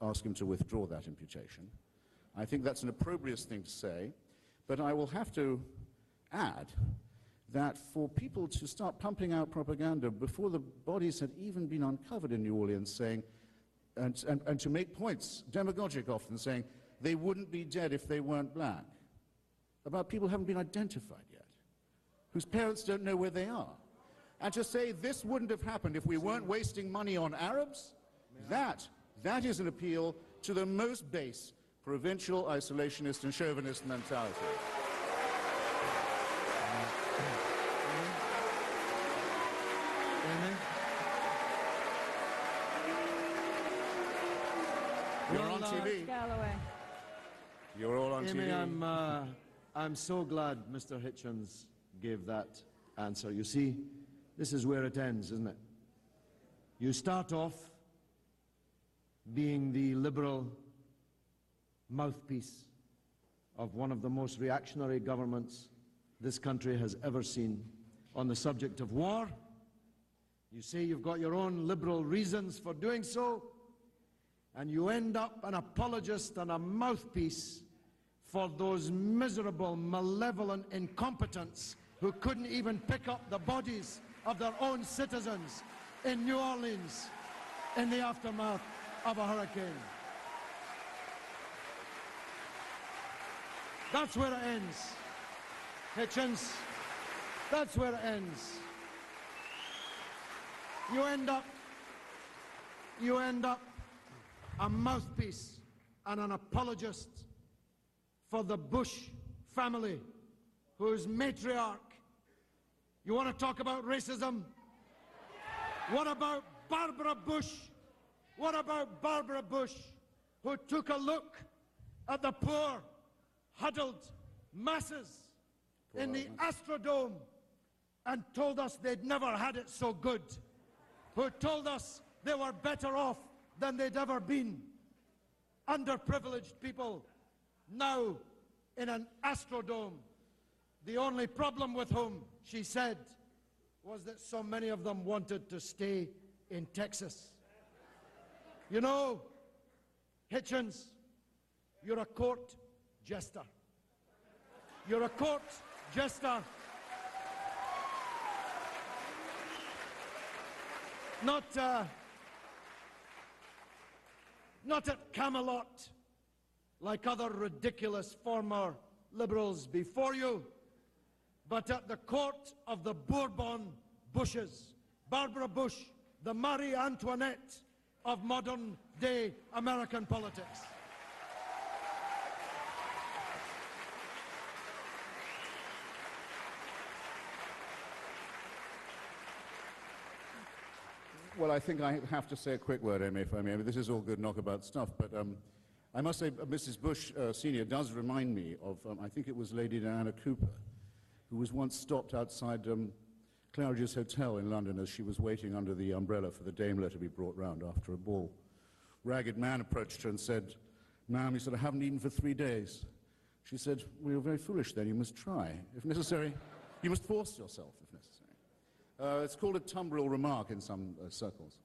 ask him to withdraw that imputation. I think that's an opprobrious thing to say, but I will have to add that for people to start pumping out propaganda before the bodies had even been uncovered in New Orleans, saying, and to make points, demagogic often, saying they wouldn't be dead if they weren't black, about people who haven't been identified yet, whose parents don't know where they are, and to say this wouldn't have happened if we weren't wasting money on Arabs, that is an appeal to the most base provincial, isolationist and chauvinist mentality. You're on TV. Galloway. You're all on Amy, TV. I'm so glad Mr. Hitchens gave that answer. You see, this is where it ends, isn't it? You start off being the liberal mouthpiece of one of the most reactionary governments this country has ever seen on the subject of war. You say you've got your own liberal reasons for doing so, and you end up an apologist and a mouthpiece for those miserable, malevolent incompetents who couldn't even pick up the bodies of their own citizens in New Orleans in the aftermath of a hurricane. That's where it ends. Hitchens, that's where it ends. You end up a mouthpiece and an apologist for the Bush family, whose matriarch. You want to talk about racism? What about Barbara Bush? What about Barbara Bush, who took a look at the poor, huddled masses in the Astrodome and told us they'd never had it so good, who told us they were better off than they'd ever been, underprivileged people now in an Astrodome, the only problem with whom, she said, was that so many of them wanted to stay in Texas. You know, Hitchens, you're a court jester. You're a court jester. not at Camelot, like other ridiculous former liberals before you, but at the court of the Bourbon Bushes, Barbara Bush, the Marie Antoinette of modern-day American politics. Well, I think I have to say a quick word, Amy, if I may. I mean, this is all good knockabout stuff, but I must say Mrs. Bush Senior does remind me of, I think it was Lady Diana Cooper, who was once stopped outside Claridge's Hotel in London as she was waiting under the umbrella for the Daimler to be brought round after a ball. Ragged man approached her and said, "Ma'am," he said, "I haven't eaten for 3 days." She said, "Well, you're very foolish then. You must try. If necessary, you must force yourself, if necessary." It's called a tumbril remark in some circles.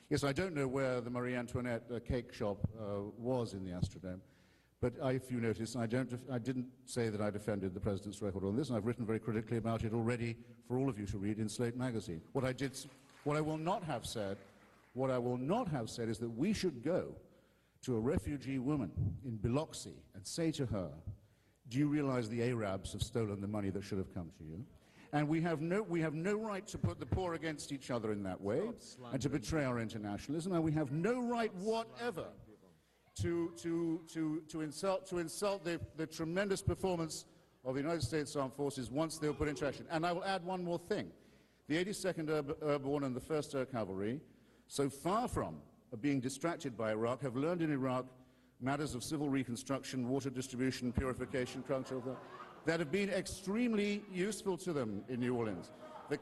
Yes, I don't know where the Marie Antoinette cake shop was in the Astrodome, but if you notice, I didn't say that I defended the President's record on this, and I've written very critically about it already for all of you to read in Slate magazine. What I will not have said is that we should go to a refugee woman in Biloxi and say to her, "Do you realize the Arabs have stolen the money that should have come to you?" And we have no right to put the poor against each other in that way and to betray our internationalism, and we have no right whatever to insult the tremendous performance of the United States Armed Forces once they were put into action. And I will add one more thing. The 82nd Airborne and the 1st Air Cavalry, so far from being distracted by Iraq, have learned in Iraq matters of civil reconstruction, water distribution, purification, culture, that have been extremely useful to them in New Orleans. I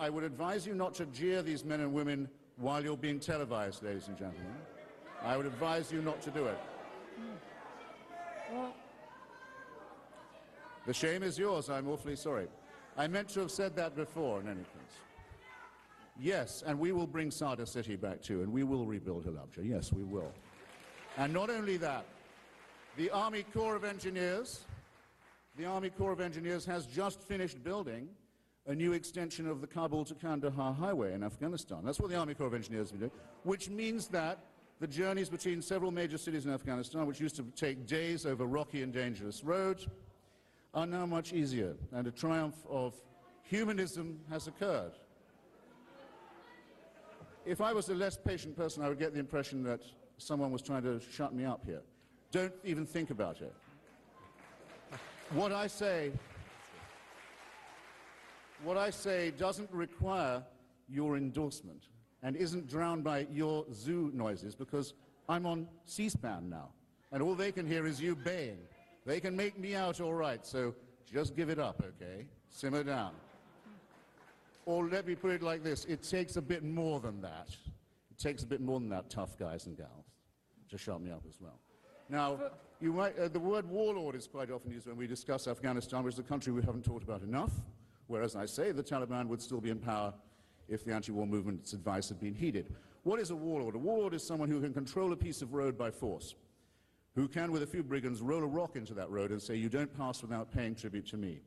would advise you not to jeer these men and women while you're being televised, ladies and gentlemen. I would advise you not to do it. The shame is yours. I'm awfully sorry. I meant to have said that before, in any case. Yes, and we will bring Sada City back too, and we will rebuild Halabja. Yes, we will. And not only that, the Army Corps of Engineers has just finished building a new extension of the Kabul to Kandahar highway in Afghanistan. That's what the Army Corps of Engineers have been doing, which means that the journeys between several major cities in Afghanistan, which used to take days over rocky and dangerous roads, are now much easier, and a triumph of humanism has occurred. If I was a less patient person, I would get the impression that someone was trying to shut me up here. Don't even think about it. What I say doesn't require your endorsement and isn't drowned by your zoo noises, because I'm on C-SPAN now, and all they can hear is you baying. They can make me out all right, so just give it up, okay? Simmer down. Or let me put it like this, it takes a bit more than that. It takes a bit more than that, tough guys and gals, to shut me up as well. Now, the word warlord is quite often used when we discuss Afghanistan, which is a country we haven't talked about enough, whereas I say the Taliban would still be in power if the anti-war movement's advice had been heeded. What is a warlord? A warlord is someone who can control a piece of road by force, who can, with a few brigands, roll a rock into that road and say, "You don't pass without paying tribute to me."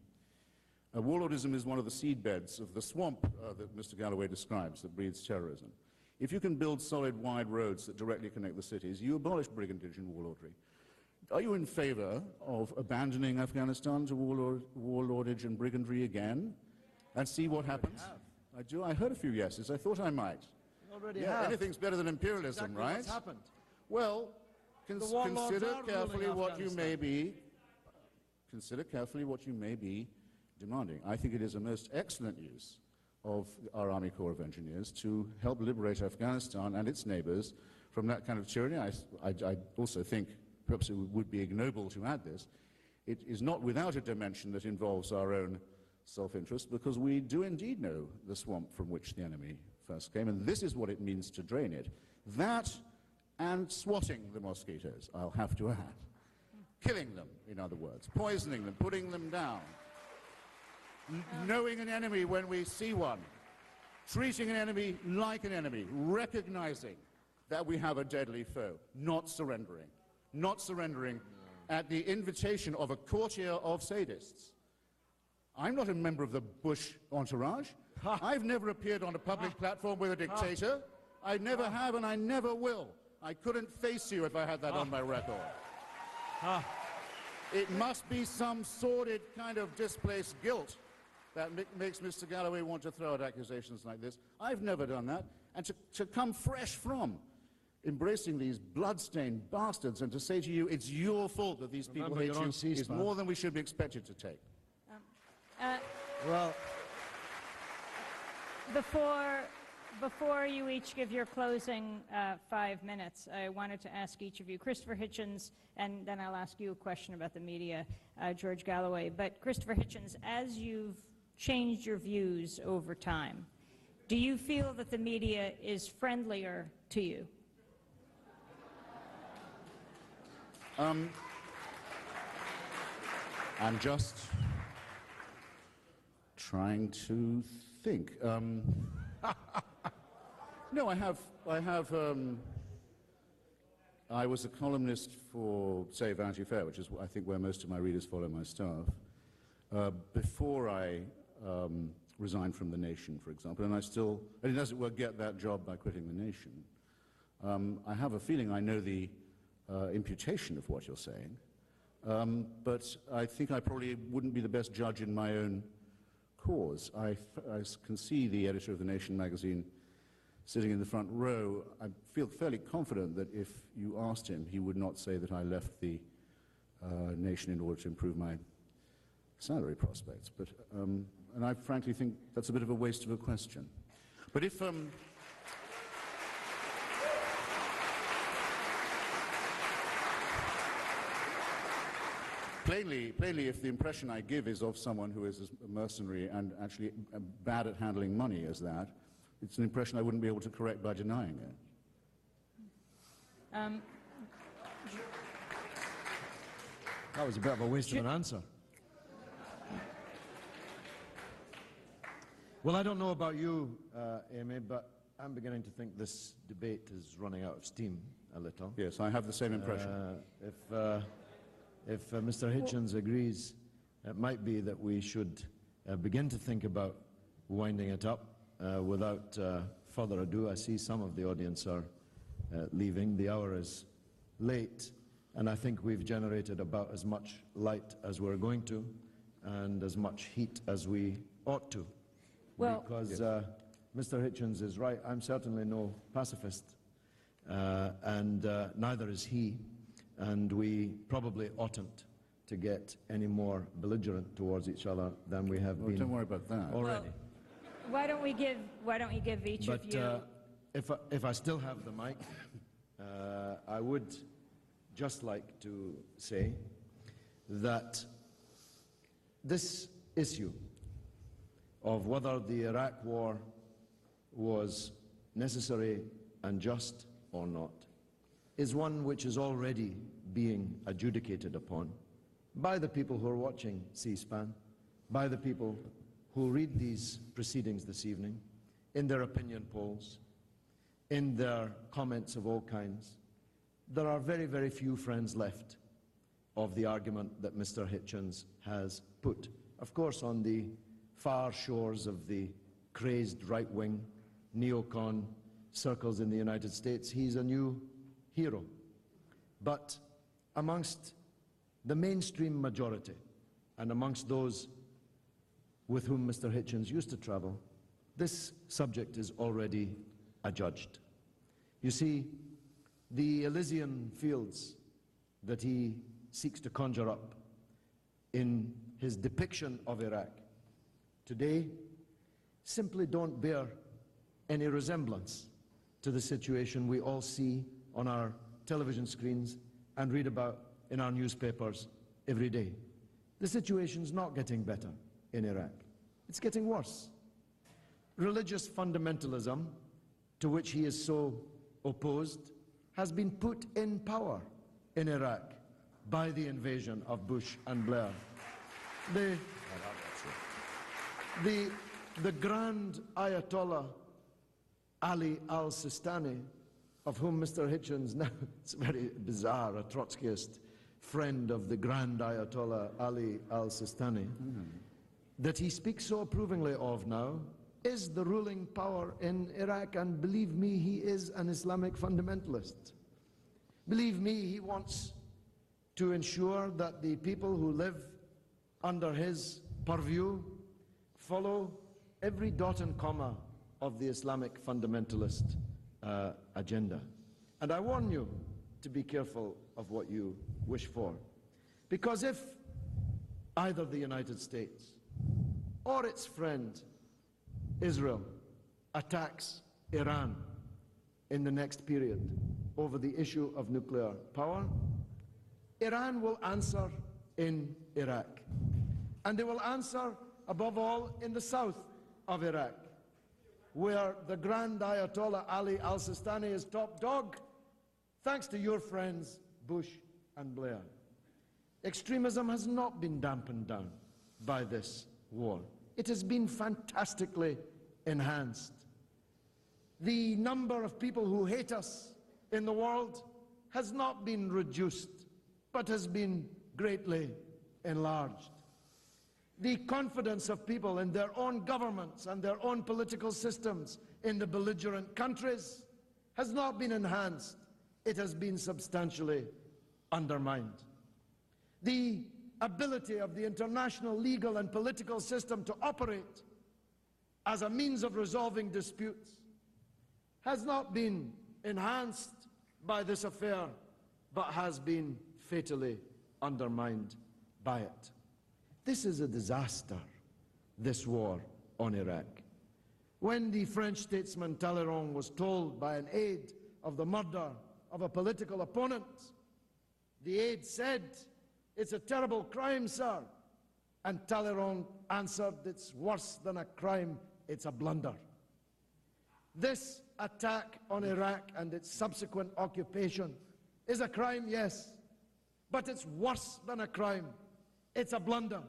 Warlordism is one of the seedbeds of the swamp that Mr. Galloway describes that breeds terrorism. If you can build solid, wide roads that directly connect the cities, you abolish brigandage and warlordry. Are you in favor of abandoning Afghanistan to warlordage and brigandry again and see what happens? I do. I heard a few yeses. I thought I might. Anything's better than imperialism, exactly right? What's happened? Well, consider carefully what you may be. Consider carefully what you may be demanding. I think it is a most excellent use of our Army Corps of Engineers to help liberate Afghanistan and its neighbors from that kind of tyranny. I also think, perhaps it would be ignoble to add this, it is not without a dimension that involves our own self-interest, because we do indeed know the swamp from which the enemy first came, and this is what it means to drain it. That and swatting the mosquitoes, I'll have to add. Killing them, in other words, poisoning them, putting them down. Knowing an enemy when we see one, treating an enemy like an enemy, recognizing that we have a deadly foe, not surrendering at the invitation of a courtier of sadists. I'm not a member of the Bush entourage. I've never appeared on a public platform with a dictator. I never have and I never will. I couldn't face you if I had that on my record. It must be some sordid kind of displaced guilt that makes Mr. Galloway want to throw out accusations like this. I've never done that. And to come fresh from embracing these blood-stained bastards and to say to you, it's your fault that these people hate you, is more than we should be expected to take. Well, before you each give your closing 5 minutes, I wanted to ask each of you, Christopher Hitchens, and then I'll ask you a question about the media, George Galloway. But Christopher Hitchens, as you've changed your views over time, do you feel that the media is friendlier to you? I'm just trying to think. No, I was a columnist for, say, Vanity Fair, which is, I think, where most of my readers follow my stuff, before I resigned from The Nation, for example, and I didn't, as it were, get that job by quitting The Nation. I have a feeling I know the imputation of what you're saying, but I think I probably wouldn't be the best judge in my own cause. I can see the editor of The Nation magazine sitting in the front row. I feel fairly confident that if you asked him, he would not say that I left the Nation in order to improve my salary prospects. But, and I frankly think that's a bit of a waste of a question. But if... Plainly, if the impression I give is of someone who is as mercenary and actually bad at handling money as that, it's an impression I wouldn't be able to correct by denying it. that was a bit of a waste of an answer. Well, I don't know about you, Amy, but I'm beginning to think this debate is running out of steam a little. Yes, I have the same impression. If Mr. Hitchens agrees, it might be that we should begin to think about winding it up. Without further ado, I see some of the audience are leaving. The hour is late, and I think we've generated about as much light as we're going to, and as much heat as we ought to. Well, because Mr. Hitchens is right. I'm certainly no pacifist, and neither is he. And we probably oughtn't to get any more belligerent towards each other than we have been. Don't worry about that already. Well, why don't we give each of you? If I still have the mic, I would just like to say that this issue of whether the Iraq war was necessary and just or not is one which is already being adjudicated upon by the people who are watching C-SPAN, by the people who read these proceedings this evening, in their opinion polls, in their comments of all kinds. There are very, very few friends left of the argument that Mr. Hitchens has put. Of course, on the far shores of the crazed right-wing neocon circles in the United States, he's a new hero. But amongst the mainstream majority and amongst those with whom Mr. Hitchens used to travel, this subject is already adjudged. You see, the Elysian fields that he seeks to conjure up in his depiction of Iraq today simply don't bear any resemblance to the situation we all see on our television screens and read about in our newspapers every day. The situation's not getting better in Iraq. It's getting worse. Religious fundamentalism, to which he is so opposed, has been put in power in Iraq by the invasion of Bush and Blair. The Grand Ayatollah Ali al-Sistani, of whom Mr. Hitchens, now it's very bizarre, a Trotskyist friend of the Grand Ayatollah Ali al-Sistani, that he speaks so approvingly of now, is the ruling power in Iraq, and believe me, he is an Islamic fundamentalist. Believe me, he wants to ensure that the people who live under his purview follow every dot and comma of the Islamic fundamentalist agenda. And I warn you to be careful of what you wish for. Because if either the United States or its friend Israel attacks Iran in the next period over the issue of nuclear power, Iran will answer in Iraq. And they will answer, above all, in the south of Iraq, where the Grand Ayatollah Ali al-Sistani is top dog, thanks to your friends Bush and Blair. Extremism has not been dampened down by this war. It has been fantastically enhanced. The number of people who hate us in the world has not been reduced, but has been greatly enlarged. The confidence of people in their own governments and their own political systems in the belligerent countries has not been enhanced. It has been substantially undermined. The ability of the international legal and political system to operate as a means of resolving disputes has not been enhanced by this affair, but has been fatally undermined by it. This is a disaster, this war on Iraq. When the French statesman Talleyrand was told by an aide of the murder of a political opponent, the aide said, "It's a terrible crime, sir." And Talleyrand answered, "It's worse than a crime, it's a blunder." This attack on Iraq and its subsequent occupation is a crime, yes, but it's worse than a crime. It's a blunder.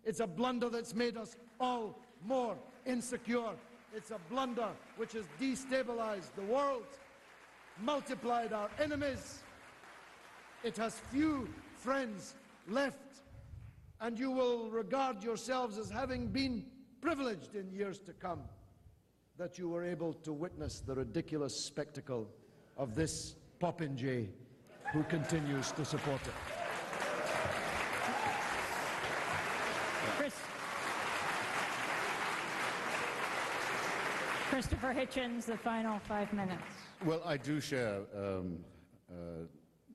It's a blunder that's made us all more insecure. It's a blunder which has destabilized the world, multiplied our enemies. It has few friends left, and you will regard yourselves as having been privileged in years to come that you were able to witness the ridiculous spectacle of this popinjay who continues to support it. Christopher Hitchens, the final 5 minutes. Well, I do share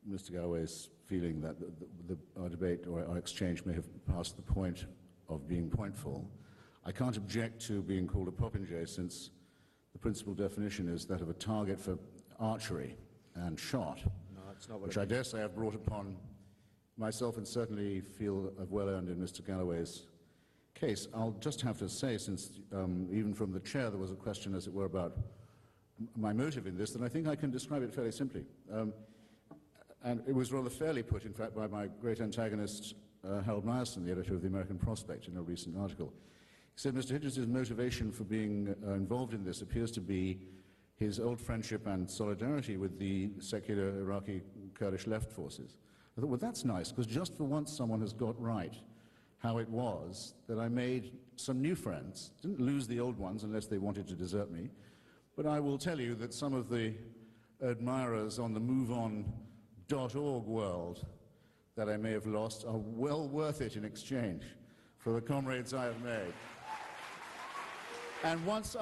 Mr. Galloway's feeling that our debate or our exchange may have passed the point of being pointful. I can't object to being called a popinjay, since the principal definition is that of a target for archery and shot, No, that's not what which I dare say I've brought upon myself and certainly feel I've well earned in Mr. Galloway's case. I'll just have to say, since even from the chair there was a question, as it were, about my motive in this, then I think I can describe it fairly simply. And it was rather fairly put, in fact, by my great antagonist, Harold Meyerson, the editor of the American Prospect, in a recent article. He said Mr. Hitchens' motivation for being involved in this appears to be his old friendship and solidarity with the secular Iraqi Kurdish left forces. I thought, well, that's nice, because just for once someone has got right how it was that I made some new friends. Didn't lose the old ones unless they wanted to desert me. But I will tell you that some of the admirers on the MoveOn.org world that I may have lost are well worth it in exchange for the comrades I have made. And once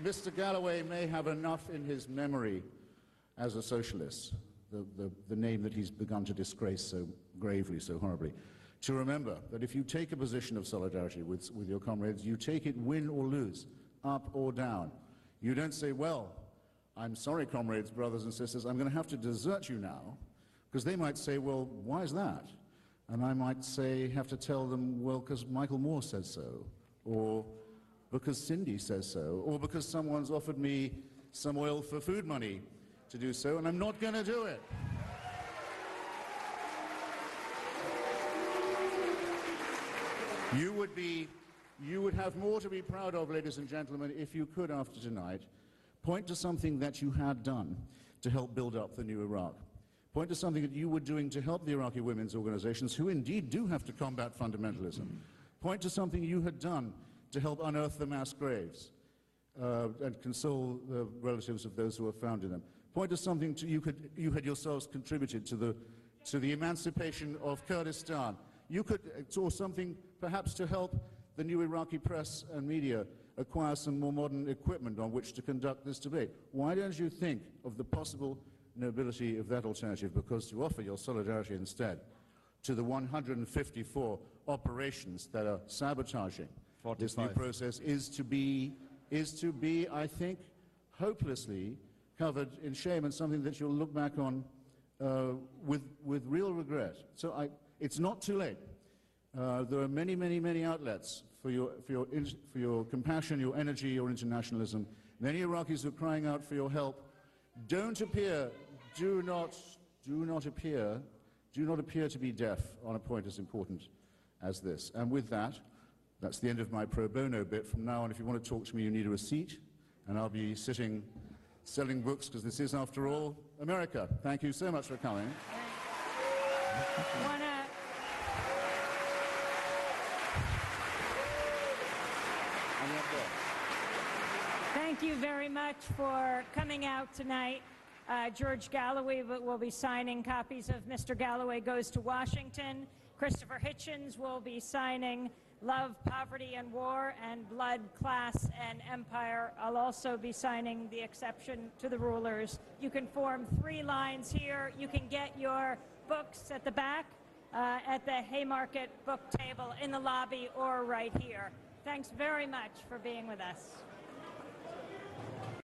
Mr. Galloway may have enough in his memory as a socialist, the name that he's begun to disgrace so gravely, so horribly, to remember that if you take a position of solidarity with your comrades, you take it win or lose, up or down. You don't say, well, I'm sorry, comrades, brothers and sisters, I'm going to have to desert you now, because they might say, well, why is that? And I might say, have to tell them, well, because Michael Moore says so, or because Cindy says so, or because someone's offered me some oil for food money to do so, and I'm not going to do it. You would have more to be proud of, ladies and gentlemen, if you could, after tonight, point to something that you had done to help build up the new Iraq. Point to something that you were doing to help the Iraqi women's organizations, who indeed do have to combat fundamentalism. Point to something you had done to help unearth the mass graves. and console the relatives of those who are found in them. Point to something you had yourselves contributed to the emancipation of Kurdistan. You could, or something perhaps to help the new Iraqi press and media acquire some more modern equipment on which to conduct this debate. Why don't you think of the possible nobility of that alternative? Because to offer your solidarity instead to the 154 operations that are sabotaging 45. This new process is to be, I think, hopelessly covered in shame, and something that you'll look back on with real regret. So it's not too late. There are many, many, many outlets for your compassion, your energy, your internationalism. Many Iraqis are crying out for your help. Do not appear to be deaf on a point as important as this. And with that, that's the end of my pro bono bit. From now on, if you want to talk to me, you need a receipt, and I'll be sitting selling books, because this is, after all, America. Thank you so much for coming. Thank you very much for coming out tonight. George Galloway will be signing copies of Mr. Galloway Goes to Washington. Christopher Hitchens will be signing Love, Poverty, and War, and Blood, Class, and Empire. I'll also be signing The Exception to the Rulers. You can form 3 lines here. You can get your books at the back, at the Haymarket book table, in the lobby, or right here. Thanks very much for being with us.